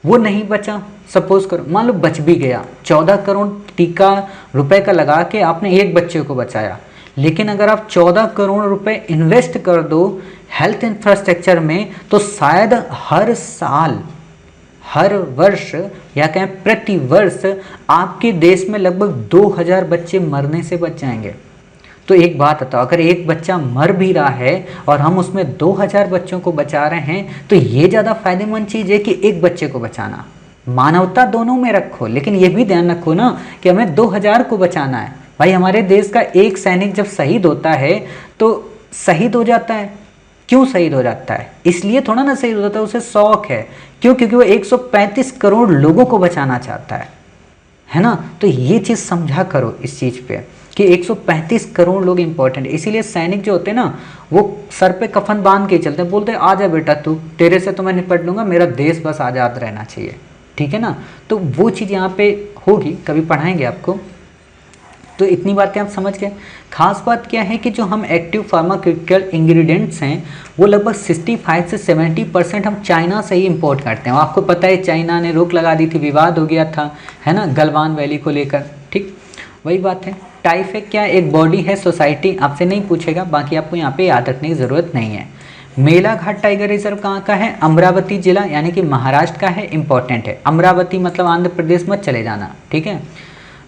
वो नहीं बचा, सपोज करो मान लो बच भी गया, 14 करोड़ टीका रुपए का लगा के आपने एक बच्चे को बचाया, लेकिन अगर आप 14 करोड़ रुपए इन्वेस्ट कर दो हेल्थ इंफ्रास्ट्रक्चर में, तो शायद हर साल, हर वर्ष या कहें प्रति वर्ष आपके देश में लगभग 2000 बच्चे मरने से बच जाएंगे। तो एक बात बताओ, अगर एक बच्चा मर भी रहा है और हम उसमें 2000 बच्चों को बचा रहे हैं, तो ये ज़्यादा फायदेमंद चीज़ है कि एक बच्चे को बचाना। मानवता दोनों में रखो, लेकिन ये भी ध्यान रखो ना कि हमें 2000 को बचाना है। भाई हमारे देश का एक सैनिक जब शहीद होता है तो शहीद हो जाता है, क्यों शहीद हो जाता है, इसलिए थोड़ा ना शहीद हो जाता है, उसे शौक है, क्यों, क्योंकि वो 135 करोड़ लोगों को बचाना चाहता है ना। तो ये चीज़ समझा करो इस चीज़ पे कि 135 करोड़ लोग इंपॉर्टेंट है। इसीलिए सैनिक जो होते हैं ना, वो सर पे कफन बांध के चलते हैं, बोलते हैं आ जा बेटा तू, तेरे से तो मैं निपट लूंगा, मेरा देश बस आज़ाद रहना चाहिए, ठीक है ना। तो वो चीज़ यहाँ पे होगी, कभी पढ़ाएंगे आपको। तो इतनी बातें आप समझ गए। खास बात क्या है कि जो हम एक्टिव फार्मास्यूटिकल इंग्रेडिएंट्स हैं वो लगभग 65 से 70% हम चाइना से ही इंपोर्ट करते हैं। आपको पता है चाइना ने रोक लगा दी थी, विवाद हो गया था, है ना, गलवान वैली को लेकर, ठीक, वही बात है। टाइफेक क्या एक बॉडी है, सोसाइटी, आपसे नहीं पूछेगा, बाकी आपको यहाँ पे याद रखने की ज़रूरत नहीं है। मेलाघाट टाइगर रिजर्व कहाँ का है? अमरावती जिला यानी कि महाराष्ट्र का है, इंपॉर्टेंट है। अमरावती मतलब आंध्र प्रदेश मत चले जाना, ठीक है,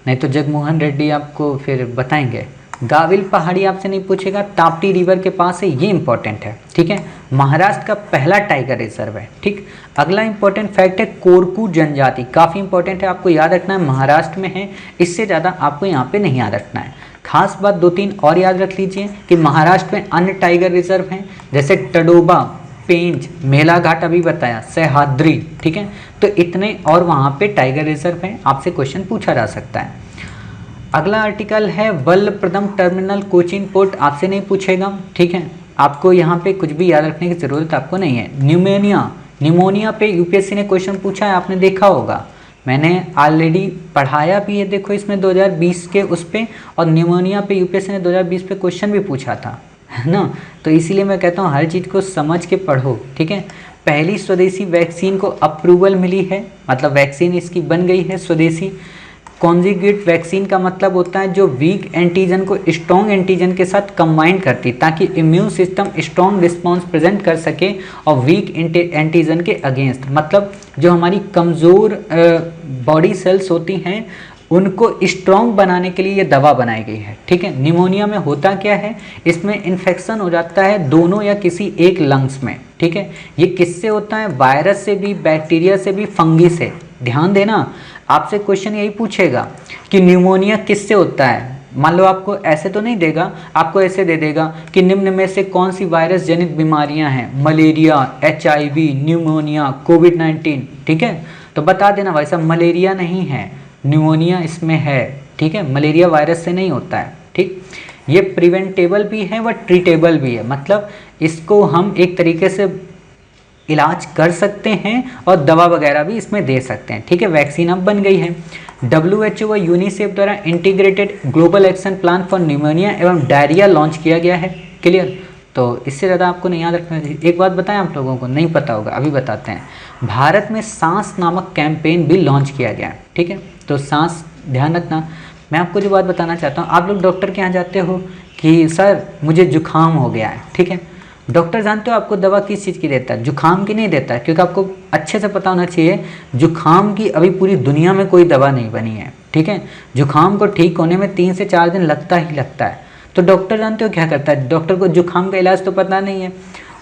नहीं तो जगमोहन रेड्डी आपको फिर बताएंगे। गाविल पहाड़ी आपसे नहीं पूछेगा, ताप्ती रिवर के पास है, ये इंपॉर्टेंट है, ठीक है, महाराष्ट्र का पहला टाइगर रिजर्व है, ठीक। अगला इंपॉर्टेंट फैक्ट है कोरकू जनजाति, काफ़ी इंपॉर्टेंट है, आपको याद रखना है, महाराष्ट्र में है, इससे ज़्यादा आपको यहाँ पे नहीं याद रखना है। खास बात 2-3 और याद रख लीजिए कि महाराष्ट्र में अन्य टाइगर रिजर्व हैं, जैसे टडोबा, पेंच, मेलाघाट अभी बताया, सह्याद्री, ठीक है, तो इतने और वहाँ पे टाइगर रिजर्व हैं, आपसे क्वेश्चन पूछा जा सकता है। अगला आर्टिकल है वल्लप्रदम टर्मिनल कोचीन पोर्ट, आपसे नहीं पूछेगा, ठीक है, आपको यहाँ पे कुछ भी याद रखने की ज़रूरत आपको नहीं है। न्यूमोनिया पे यूपीएससी ने क्वेश्चन पूछा है, आपने देखा होगा, मैंने ऑलरेडी पढ़ाया भी है, देखो इसमें 2020 के उस पे, और न्यूमोनिया पे यूपीएससी ने 2020 पे क्वेश्चन भी पूछा था, है ना, तो इसीलिए मैं कहता हूँ हर चीज़ को समझ के पढ़ो, ठीक है। पहली स्वदेशी वैक्सीन को अप्रूवल मिली है, मतलब वैक्सीन इसकी बन गई है स्वदेशी। कॉन्जुगेट वैक्सीन का मतलब होता है जो वीक एंटीजन को स्ट्रॉन्ग एंटीजन के साथ कंबाइन करती, ताकि immune system strong response present कर सके और वीक एंटीजन के अगेंस्ट, मतलब जो हमारी कमज़ोर बॉडी सेल्स होती हैं उनको स्ट्रॉन्ग बनाने के लिए ये दवा बनाई गई है, ठीक है। निमोनिया में होता क्या है, इसमें इन्फेक्शन हो जाता है दोनों या किसी एक लंग्स में, ठीक है। ये किससे होता है? वायरस से भी, बैक्टीरिया से भी, फंगी से। ध्यान देना, आपसे क्वेश्चन यही पूछेगा कि न्यूमोनिया किससे होता है। मान लो आपको ऐसे तो नहीं देगा, आपको ऐसे दे देगा कि निम्न में से कौन सी वायरस जनित बीमारियां हैं, मलेरिया, HIV, न्यूमोनिया, कोविड-19, ठीक है, तो बता देना भाई साहब मलेरिया नहीं है, न्यूमोनिया इसमें है, ठीक है, मलेरिया वायरस से नहीं होता है, ठीक। ये प्रिवेंटेबल भी है व ट्रीटेबल भी है, मतलब इसको हम एक तरीके से इलाज कर सकते हैं और दवा वगैरह भी इसमें दे सकते हैं, ठीक है। वैक्सीन अब बन गई है। WHO व यूनिसेफ द्वारा integrated global action plan for pneumonia एवं डायरिया लॉन्च किया गया है, क्लियर। तो इससे ज़्यादा आपको नहीं याद रखना चाहिए। एक बात बताएं, आप लोगों को नहीं पता होगा, अभी बताते हैं। भारत में सांस नामक कैंपेन भी लॉन्च किया गया है, ठीक है, तो सांस ध्यान रखना। मैं आपको जो बात बताना चाहता हूँ, आप लोग डॉक्टर के यहाँ जाते हो कि सर मुझे जुकाम हो गया है, ठीक है, डॉक्टर जानते हो आपको दवा किस चीज़ की देता है? जुकाम की नहीं देता है, क्योंकि आपको अच्छे से पता होना चाहिए जुकाम की अभी पूरी दुनिया में कोई दवा नहीं बनी है, ठीक है। जुकाम को ठीक होने में 3 से 4 दिन लगता ही लगता है। तो डॉक्टर जानते हो क्या करता है? डॉक्टर को जुकाम का इलाज तो पता नहीं है,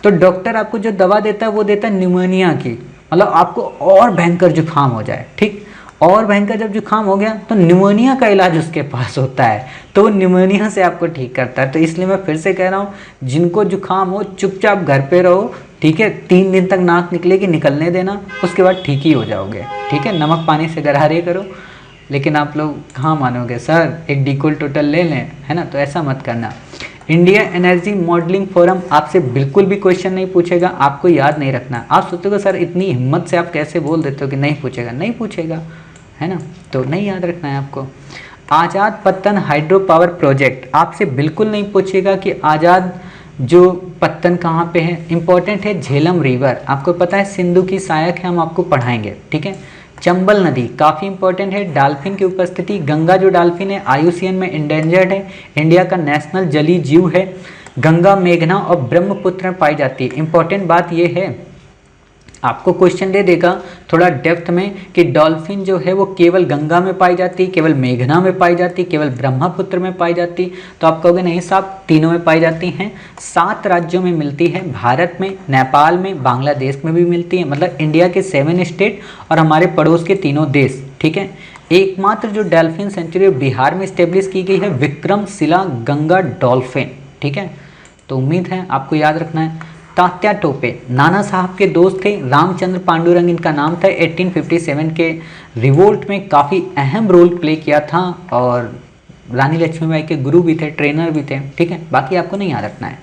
तो डॉक्टर आपको जो दवा देता है वो देता है न्यूमोनिया की, मतलब आपको और भयंकर जुकाम हो जाए, ठीक, और भयंकर जब जुकाम हो गया तो निमोनिया का इलाज उसके पास होता है, तो निमोनिया से आपको ठीक करता है। तो इसलिए मैं फिर से कह रहा हूँ, जिनको जुकाम हो चुपचाप घर पे रहो, ठीक है, 3 दिन तक नाक निकलेगी, निकलने देना, उसके बाद ठीक ही हो जाओगे, ठीक है। नमक पानी से गरारे करो, लेकिन आप लोग कहाँ मानोगे, सर एक डिकोल टोटल ले लें, है ना, तो ऐसा मत करना। इंडिया एनर्जी मॉडलिंग फोरम आपसे बिल्कुल भी क्वेश्चन नहीं पूछेगा, आपको याद नहीं रखना। आप सोचते हो सर इतनी हिम्मत से आप कैसे बोल देते हो कि नहीं पूछेगा, नहीं पूछेगा, है ना, तो नहीं याद रखना है आपको। आज़ाद पत्तन हाइड्रो पावर प्रोजेक्ट आपसे बिल्कुल नहीं पूछेगा कि आज़ाद जो पत्तन कहाँ पे है, इंपॉर्टेंट है झेलम रिवर, आपको पता है सिंधु की सहायक है, हम आपको पढ़ाएंगे, ठीक है। चंबल नदी काफ़ी इंपॉर्टेंट है। डॉल्फिन की उपस्थिति, गंगा जो डॉल्फिन है IUCN में इंडेंजर्ड है, इंडिया का नेशनल जलीय जीव है। गंगा, मेघना और ब्रह्मपुत्र में पाई जाती है। इंपॉर्टेंट बात यह है, आपको क्वेश्चन दे देगा थोड़ा डेप्थ में कि डॉल्फिन जो है वो केवल गंगा में पाई जाती, केवल मेघना में पाई जाती, केवल ब्रह्मपुत्र में पाई जाती, तो आप कहोगे नहीं साहब तीनों में पाई जाती हैं। 7 राज्यों में मिलती है, भारत में, नेपाल में, बांग्लादेश में भी मिलती है, मतलब इंडिया के 7 स्टेट और हमारे पड़ोस के 3 देश, ठीक है। एकमात्र जो डॉल्फिन सेंचुरी बिहार में स्टेब्लिश की गई है विक्रमशिला गंगा डॉल्फिन, ठीक है, तो उम्मीद है आपको याद रखना है। तात्या टोपे नाना साहब के दोस्त थे, रामचंद्र पांडुरंग इनका नाम था। 1857 के रिवोल्ट में काफ़ी अहम रोल प्ले किया था और रानी लक्ष्मीबाई के गुरु भी थे, ट्रेनर भी थे, ठीक है, बाकी आपको नहीं याद रखना है।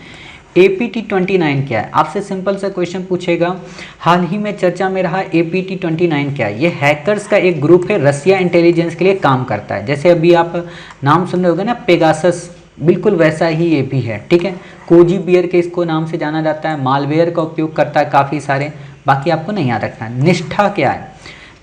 APT-29 क्या है? आपसे सिंपल सा क्वेश्चन पूछेगा, हाल ही में चर्चा में रहा APT-29 क्या है? ये हैकर्स का एक ग्रुप है, रसिया इंटेलिजेंस के लिए काम करता है। जैसे अभी आप नाम सुन रहे होगे ना पेगासस, बिल्कुल वैसा ही ये भी है, ठीक है। कोजी बियर के इसको नाम से जाना जाता है, मालवेयर का उपयोग करता है काफ़ी सारे, बाकी आपको नहीं याद रखना है। निष्ठा क्या है?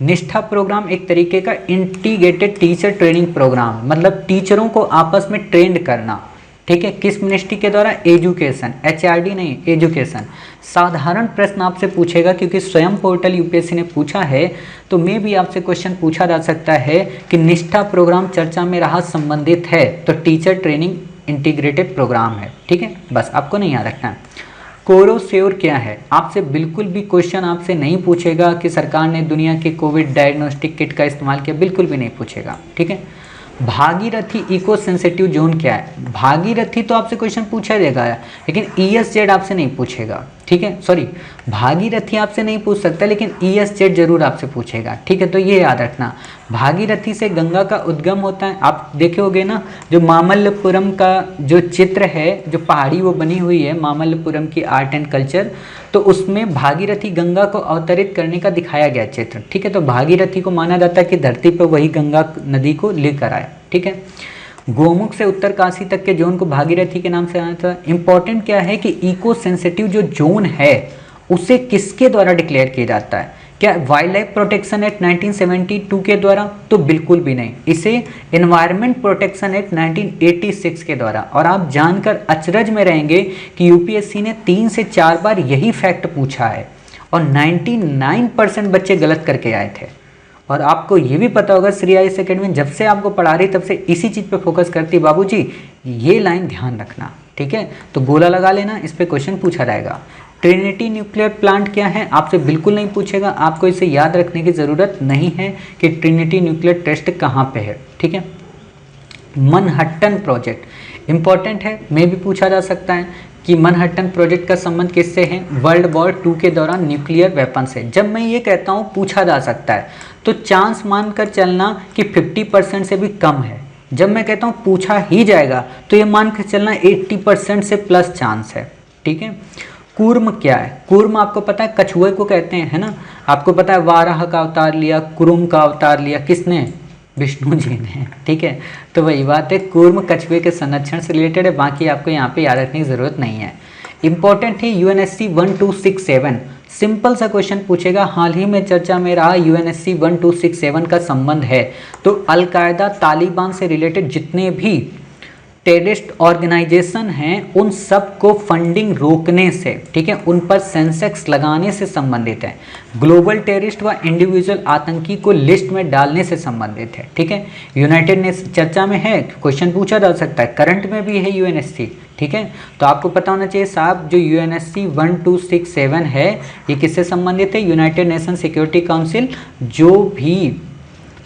निष्ठा प्रोग्राम एक तरीके का इंटीग्रेटेड टीचर ट्रेनिंग प्रोग्राम, मतलब टीचरों को आपस में ट्रेंड करना, ठीक है, किस मिनिस्ट्री के द्वारा? एजुकेशन, HRD नहीं, एजुकेशन। साधारण प्रश्न आपसे पूछेगा क्योंकि स्वयं पोर्टल यूपीएससी ने पूछा है, तो मे भी आपसे क्वेश्चन पूछा जा सकता है कि निष्ठा प्रोग्राम चर्चा में रहा संबंधित है, तो टीचर ट्रेनिंग इंटीग्रेटेड प्रोग्राम है। ठीक है, बस आपको नहीं याद रखना। कोरोश्योर क्या है? आपसे बिल्कुल भी क्वेश्चन आपसे नहीं पूछेगा कि सरकार ने दुनिया के कोविड डायग्नोस्टिक किट का इस्तेमाल किया, बिल्कुल भी नहीं पूछेगा। ठीक है, भागीरथी इको सेंसिटिव जोन क्या है? भागीरथी तो आपसे क्वेश्चन पूछा जाएगा, लेकिन ESZ आपसे नहीं पूछेगा। ठीक है, सॉरी, भागीरथी आपसे नहीं पूछ सकता, लेकिन ESZ जरूर आपसे पूछेगा। ठीक है, तो ये याद रखना। भागीरथी से गंगा का उद्गम होता है। आप देखे होगे ना, जो मामल्लपुरम का जो चित्र है, जो पहाड़ी वो बनी हुई है, मामल्लपुरम की आर्ट एंड कल्चर, तो उसमें भागीरथी गंगा को अवतरित करने का दिखाया गया चित्र। ठीक है, तो भागीरथी को माना जाता है कि धरती पर वही गंगा नदी को लेकर आए। ठीक है, गोमुख से उत्तरकाशी तक के जोन को भागीरथी के नाम से जाना था। इंपॉर्टेंट क्या है कि इको सेंसिटिव जो जोन है उसे किसके द्वारा डिक्लेयर किया जाता है? क्या वाइल्ड लाइफ प्रोटेक्शन एक्ट 1972 के द्वारा? तो बिल्कुल भी नहीं, इसे एनवायरनमेंट प्रोटेक्शन एक्ट 1986 के द्वारा। और आप जानकर अचरज में रहेंगे कि यूपीएससी ने 3 से 4 बार यही फैक्ट पूछा है और 99% बच्चे गलत करके आए थे। और आपको ये भी पता होगा, श्री IAS अकेडमी जब से आपको पढ़ा रही तब से इसी चीज़ पे फोकस करती है। बाबूजी ये लाइन ध्यान रखना, ठीक है, तो गोला लगा लेना, इस पे क्वेश्चन पूछा जाएगा। ट्रिनिटी न्यूक्लियर प्लांट क्या है? आपसे बिल्कुल नहीं पूछेगा, आपको इसे याद रखने की ज़रूरत नहीं है कि ट्रिनिटी न्यूक्लियर टेस्ट कहाँ पे है। ठीक है, मनहट्टन प्रोजेक्ट इंपॉर्टेंट है, में भी पूछा जा सकता है कि मनहट्टन प्रोजेक्ट का संबंध किससे है? वर्ल्ड वॉर 2 के दौरान न्यूक्लियर वेपन से। जब मैं ये कहता हूँ पूछा जा सकता है, तो चांस मानकर चलना कि 50% से भी कम है। जब मैं कहता हूँ पूछा ही जाएगा, तो ये मान कर चलना 80% से प्लस चांस है। ठीक है, कूर्म क्या है? कूर्म आपको पता है, कछुए को कहते हैं, है ना। आपको पता है वाराह का अवतार लिया, कुरुम का अवतार लिया किसने? विष्णु जी ने। ठीक है, तो वही बात है, कूर्म कछुए के संरक्षण से रिलेटेड है, बाकी आपको यहाँ पे याद रखने की जरूरत नहीं है। इंपॉर्टेंट है UNSC 1267, सिंपल सा क्वेश्चन पूछेगा, हाल ही में चर्चा में रहा UNSC 1267 का संबंध है। तो अलकायदा तालिबान से रिलेटेड जितने भी टेररिस्ट ऑर्गेनाइजेशन हैं उन सबको फंडिंग रोकने से, ठीक है, उन पर सेंसेक्स लगाने से संबंधित है। ग्लोबल टेररिस्ट व इंडिविजुअल आतंकी को लिस्ट में डालने से संबंधित है। ठीक है, यूनाइटेड नेशन चर्चा में है, क्वेश्चन पूछा जा सकता है, करंट में भी है UNSC। ठीक है, तो आपको पता होना चाहिए साहब, जो UNSC 1267 है ये किससे संबंधित है? यूनाइटेड नेशन सिक्योरिटी काउंसिल जो भी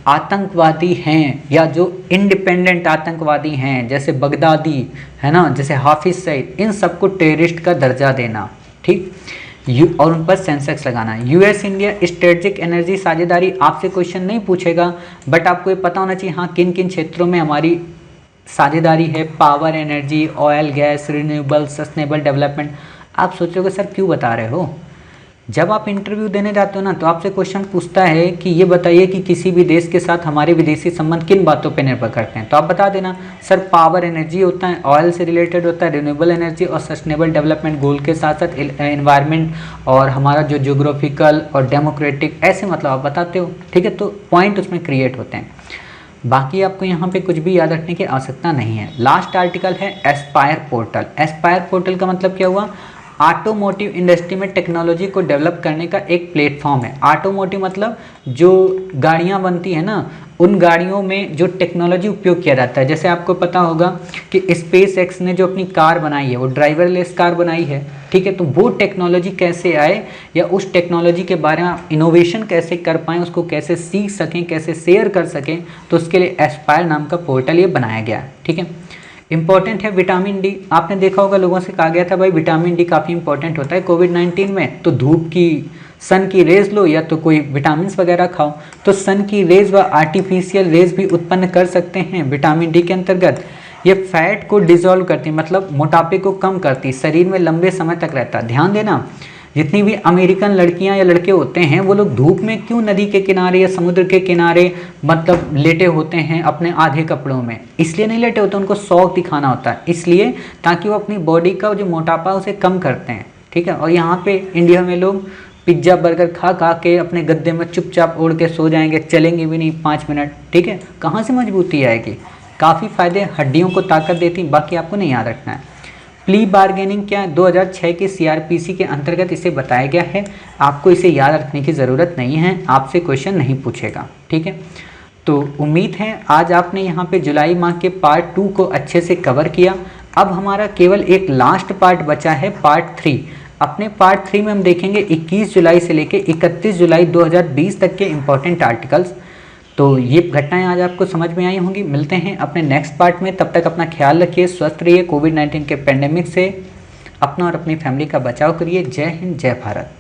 आतंकवादी हैं या जो इंडिपेंडेंट आतंकवादी हैं, जैसे बगदादी है ना, जैसे हाफिज सईद, इन सबको टेररिस्ट का दर्जा देना। ठीक, और उन पर सेंसेक्स लगाना। US इंडिया स्ट्रेटेजिक एनर्जी साझेदारी आपसे क्वेश्चन नहीं पूछेगा, बट आपको ये पता होना चाहिए हाँ किन किन क्षेत्रों में हमारी साझेदारी है। Power, energy, oil, gas, renewable, sustainable development. आप सोचोगे सर क्यों बता रहे हो? जब आप इंटरव्यू देने जाते हो ना, तो आपसे क्वेश्चन पूछता है कि ये बताइए कि किसी भी देश के साथ हमारे विदेशी संबंध किन बातों पे निर्भर करते हैं, तो आप बता देना सर पावर, एनर्जी होता है, ऑयल से रिलेटेड होता है, रिन्यूएबल एनर्जी और सस्टेनेबल डेवलपमेंट गोल के साथ साथ एनवायरनमेंट और हमारा जो ज्योग्राफिकल और डेमोक्रेटिक, ऐसे मतलब आप बताते हो। ठीक है, तो पॉइंट उसमें क्रिएट होते हैं। बाकी आपको यहाँ पे कुछ भी याद रखने की आवश्यकता नहीं है। लास्ट आर्टिकल है एस्पायर पोर्टल। एस्पायर पोर्टल का मतलब क्या हुआ? ऑटोमोटिव इंडस्ट्री में टेक्नोलॉजी को डेवलप करने का एक प्लेटफॉर्म है। ऑटोमोटिव मतलब जो गाड़ियाँ बनती हैं ना, उन गाड़ियों में जो टेक्नोलॉजी उपयोग किया जाता है। जैसे आपको पता होगा कि SpaceX ने जो अपनी कार बनाई है वो ड्राइवरलेस कार बनाई है। ठीक है, तो वो टेक्नोलॉजी कैसे आए या उस टेक्नोलॉजी के बारे में इनोवेशन कैसे कर पाएँ, उसको कैसे सीख सकें, कैसे शेयर कर सकें, तो उसके लिए एस्पायर नाम का पोर्टल ये बनाया गया है। ठीक है, इंपॉर्टेंट है विटामिन डी। आपने देखा होगा लोगों से कहा गया था भाई विटामिन डी काफ़ी इंपॉर्टेंट होता है कोविड-19 में, तो धूप की, सन की रेज लो या तो कोई विटामिन वगैरह खाओ। तो सन की रेज व आर्टिफिशियल रेज भी उत्पन्न कर सकते हैं विटामिन डी के अंतर्गत। ये फैट को डिजोल्व करती, मतलब मोटापे को कम करती, शरीर में लंबे समय तक रहता। ध्यान देना, जितनी भी अमेरिकन लड़कियां या लड़के होते हैं वो लोग धूप में क्यों नदी के किनारे या समुद्र के किनारे मतलब लेटे होते हैं अपने आधे कपड़ों में? इसलिए नहीं लेटे होते, उनको शौक दिखाना होता है, इसलिए ताकि वो अपनी बॉडी का जो मोटापा उसे कम करते हैं। ठीक है, और यहाँ पे इंडिया में लोग पिज्ज़ा बर्गर खा खा के अपने गद्दे में चुपचाप ओढ़ के सो जाएंगे, चलेंगे भी नहीं 5 मिनट। ठीक है, कहाँ से मजबूती आएगी? काफ़ी फ़ायदे, हड्डियों को ताकत देती, बाकी आपको नहीं याद रखना है। प्ली बार्गेनिंग क्या है, 2006 के सीआरपीसी के अंतर्गत इसे बताया गया है। आपको इसे याद रखने की ज़रूरत नहीं है, आपसे क्वेश्चन नहीं पूछेगा, ठीक है। तो उम्मीद है आज आपने यहाँ पे जुलाई माह के पार्ट 2 को अच्छे से कवर किया। अब हमारा केवल एक लास्ट पार्ट बचा है, पार्ट 3। अपने पार्ट 3 में हम देखेंगे 21 जुलाई से लेकर 31 जुलाई 2020 तक के इम्पोर्टेंट आर्टिकल्स। तो ये घटनाएं आज आपको समझ में आई होंगी। मिलते हैं अपने नेक्स्ट पार्ट में, तब तक अपना ख्याल रखिए, स्वस्थ रहिए, कोविड-19 के पेंडेमिक से अपना और अपनी फैमिली का बचाव करिए। जय हिंद, जय भारत।